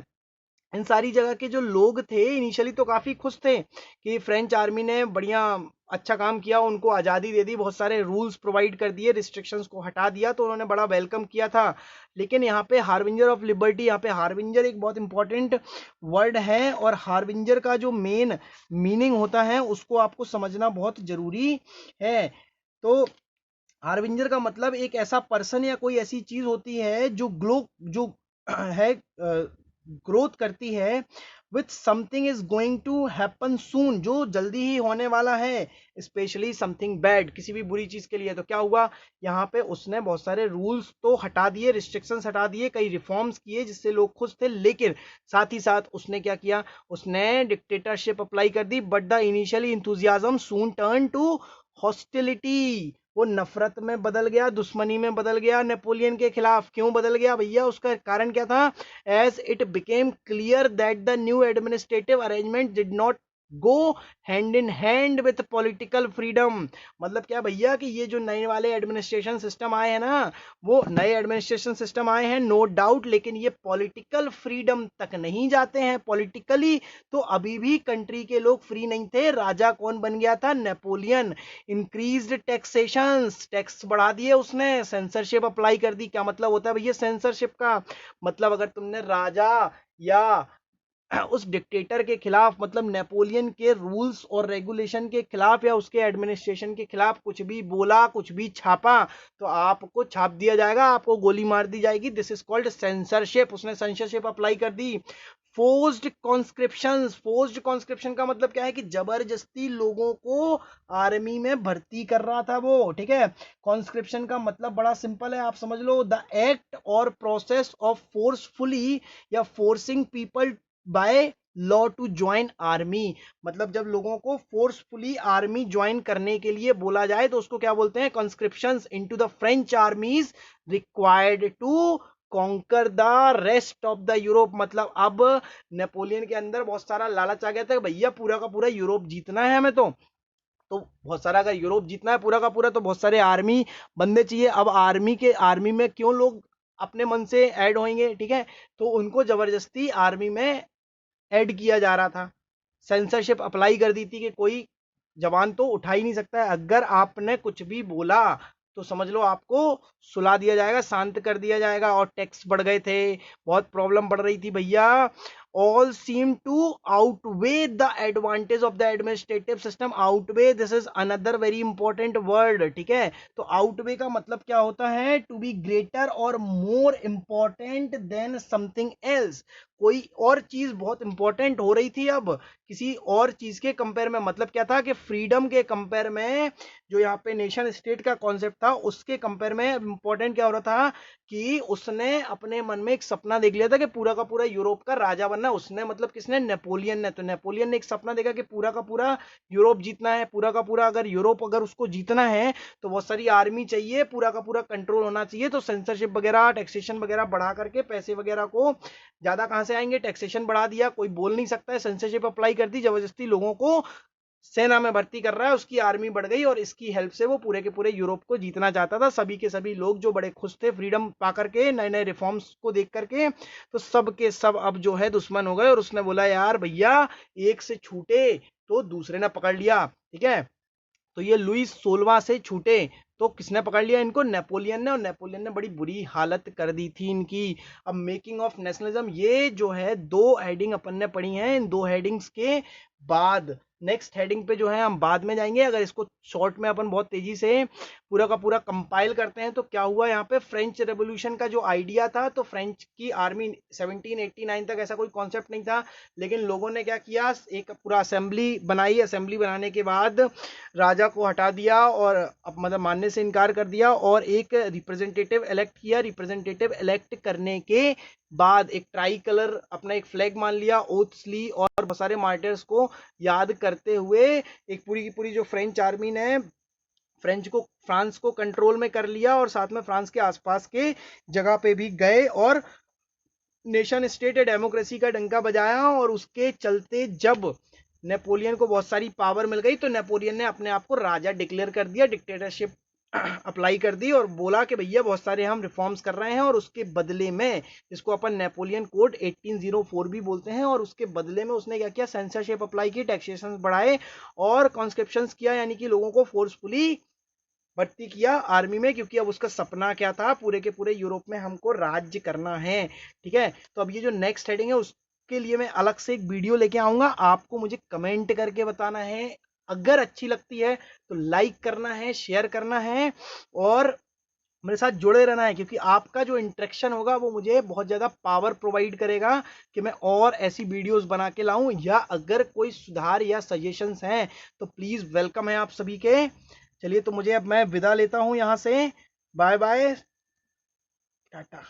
इन सारी जगह के जो लोग थे इनिशियली तो काफी खुश थे कि फ्रेंच आर्मी ने बढ़िया अच्छा काम किया, उनको आज़ादी दे दी, बहुत सारे रूल्स प्रोवाइड कर दिए, रिस्ट्रिक्शंस को हटा दिया, तो उन्होंने बड़ा वेलकम किया था। लेकिन यहाँ पे हार्बिंजर ऑफ लिबर्टी, यहाँ पे हार्बिंजर एक बहुत इंपॉर्टेंट वर्ड है, और हार्बिंजर का जो मेन मीनिंग होता है उसको आपको समझना बहुत जरूरी है। तो हार्बिंजर का मतलब एक ऐसा पर्सन या कोई ऐसी चीज होती है जो है ग्रोथ करती है, with something is going to happen soon, जो जल्दी ही होने वाला है, स्पेशली समथिंग बैड, किसी भी बुरी चीज के लिए। तो क्या हुआ यहाँ पे? उसने बहुत सारे रूल्स तो हटा दिए, रिस्ट्रिक्शंस हटा दिए, कई रिफॉर्म्स किए जिससे लोग खुश थे, लेकिन साथ ही साथ उसने क्या किया? उसने डिक्टेटरशिप अप्लाई कर दी। But the initially enthusiasm soon turn to hostility, वो नफरत में बदल गया, दुश्मनी में बदल गया नेपोलियन के खिलाफ। क्यों बदल गया भैया? उसका कारण क्या था? As it became clear that the new administrative arrangement did not go hand in hand with political freedom. मतलब क्या भैया कि ये जो नए वाले एडमिनिस्ट्रेशन सिस्टम आए हैं ना, वो नए एडमिनिस्ट्रेशन सिस्टम आए हैं नो डाउट, लेकिन ये पॉलिटिकल फ्रीडम तक नहीं जाते हैं। पॉलिटिकली तो अभी भी कंट्री के लोग फ्री नहीं थे। राजा कौन बन गया था? नेपोलियन। इंक्रीज्ड टैक्सेशन, टैक्स बढ़ा दिए उसने, सेंसरशिप अप्लाई कर दी। क्या मतलब होता है भैया सेंसरशिप का? मतलब अगर तुमने राजा या उस डिक्टेटर के खिलाफ, मतलब नेपोलियन के रूल्स और रेगुलेशन के खिलाफ या उसके एडमिनिस्ट्रेशन के खिलाफ कुछ भी बोला, कुछ भी छापा, तो आपको छाप दिया जाएगा, आपको गोली मार दी जाएगी। This is called censorship. उसने सेंसरशिप अप्लाई कर दी। फोर्स्ड कॉन्स्क्रिप्शन, फोर्स्ड कॉन्स्क्रिप्शन का मतलब क्या है कि जबरदस्ती लोगों को आर्मी में भर्ती कर रहा था वो, ठीक है। कॉन्स्क्रिप्शन का मतलब बड़ा सिंपल है, आप समझ लो, द एक्ट और प्रोसेस ऑफ फोर्सफुली या forcing people by law to join army. मतलब जब लोगों को फोर्सफुली आर्मी ज्वाइन करने के लिए बोला जाए तो उसको क्या बोलते हैं, conscriptions into the French armies required to conquer the rest of the Europe. मतलब अब नेपोलियन के अंदर बहुत सारा लालच आ गया था, भैया पूरा का पूरा यूरोप जीतना है हमें, तो बहुत सारा अगर यूरोप जीतना है पूरा का पूरा, तो बहुत सारे आर्मी बंदे चाहिए। अब आर्मी में क्यों लोग अपने मन से ऐड होंगे, ठीक है। तो उनको जबरदस्ती आर्मी में ऐड किया जा रहा था। सेंसरशिप अप्लाई कर दी थी कि कोई जवान तो उठा ही नहीं सकता है, अगर आपने कुछ भी बोला तो समझ लो आपको सुला दिया जाएगा, शांत कर दिया जाएगा। और टैक्स बढ़ गए थे, बहुत प्रॉब्लम बढ़ रही थी भैया। all seem to outweigh the advantage of the administrative system। outweigh, this is another very important word, ठीक है। तो outweigh का मतलब क्या होता है, to be greater or more important than something else। कोई और चीज बहुत इंपॉर्टेंट हो रही थी अब किसी और चीज के कंपेयर में। मतलब क्या था कि फ्रीडम के कंपेयर में, जो यहाँ पे नेशन स्टेट का कॉन्सेप्ट था उसके कंपेयर में इंपॉर्टेंट क्या हो रहा था कि उसने अपने मन में एक सपना देख लिया था कि पूरा का पूरा यूरोप का राजा बनना। उसने मतलब किसने, नेपोलियन ने। तो नेपोलियन ने एक सपना देखा कि पूरा का पूरा यूरोप जीतना है, पूरा का पूरा अगर यूरोप अगर उसको जीतना है तो बहुत सारी आर्मी चाहिए, पूरा का पूरा कंट्रोल होना चाहिए। तो सेंसरशिप वगैरह, टैक्सेशन वगैरह बढ़ा करके पैसे वगैरह को ज्यादा कहां से आएंगे, टैक्सेशन बढ़ा दिया, कोई बोल नहीं सकता है, सेंसरशिप अप्लाई कर दी, जबरदस्ती लोगों को सेना में भर्ती कर रहा है, उसकी आर्मी बढ़ गई और इसकी हेल्प से वो पूरे के पूरे यूरोप को जीतना चाहता था। सभी के सभी लोग जो बड़े खुश थे फ्रीडम पा करके, नए नए रिफॉर्म्स को देख करके, तो सब के सब अब जो है दुश्मन हो गए। और उसने बोला यार भैया एक से छूटे तो दूसरे ने पकड़ लिया, ठीक है। तो ये लुईस 16वां से छूटे तो किसने पकड़ लिया इनको, नेपोलियन ने। और नेपोलियन ने बड़ी बुरी हालत कर दी थी इनकी। अब मेकिंग ऑफ नेशनलिज्म, ये जो है दो हेडिंग अपन ने पढ़ी हैं, इन दो हेडिंग्स के बाद नेक्स्ट हेडिंग पे जो है हम बाद में जाएंगे। अगर इसको शॉर्ट में अपन बहुत तेजी से पूरा का पूरा कंपाइल करते हैं तो क्या हुआ यहाँ पे, फ्रेंच रेवोल्यूशन का जो आइडिया था, तो फ्रेंच की आर्मी 1789 तक ऐसा कोई कॉन्सेप्ट नहीं था, लेकिन लोगों ने क्या किया, एक पूरा असेंबली बनाई। असेंबली बनाने के बाद राजा को हटा दिया और अब मतलब मानने से इनकार कर दिया और एक रिप्रेजेंटेटिव इलेक्ट किया। रिप्रेजेंटेटिव इलेक्ट करने के बाद एक ट्राई कलर अपना एक फ्लैग मान लिया, ओथ्स ली और बहुत सारे मार्टर्स को याद करते हुए एक पूरी की पूरी जो फ्रेंच आर्मी ने फ्रांस को कंट्रोल में कर लिया और साथ में फ्रांस के आसपास के जगह पे भी गए और नेशन स्टेट डेमोक्रेसी का डंका बजाया। और उसके चलते जब नेपोलियन को बहुत सारी पावर मिल गई तो नेपोलियन ने अपने आप को राजा डिक्लेयर कर दिया, डिक्टेटरशिप अप्लाई कर दी और बोला कि भैया बहुत सारे हम रिफॉर्म्स कर रहे हैं और उसके बदले में, इसको अपन नेपोलियन कोड 1804 भी बोलते हैं, और उसके बदले में उसने क्या किया, सेंसरशिप अप्लाई की, टैक्सेशन बढ़ाए और कॉन्स्क्रिप्शंस किया, यानी कि लोगों को फोर्सफुली भर्ती किया आर्मी में, क्योंकि अब उसका सपना क्या था, पूरे के पूरे यूरोप में हमको राज्य करना है, ठीक है। तो अब ये जो नेक्स्ट हेडिंग है उसके लिए मैं अलग से एक वीडियो लेके आऊंगा, आपको मुझे कमेंट करके बताना है। अगर अच्छी लगती है तो लाइक करना है, शेयर करना है और मेरे साथ जुड़े रहना है, क्योंकि आपका जो इंटरेक्शन होगा वो मुझे बहुत ज़्यादा पावर प्रोवाइड करेगा कि मैं और ऐसी वीडियोस बना के लाऊं। या अगर कोई सुधार या सजेशंस हैं तो प्लीज़ वेलकम है आप सभी के। चलिए तो मुझे अब मैं विदा लेता हूं यहाँ से, बाय बाय, टाटा।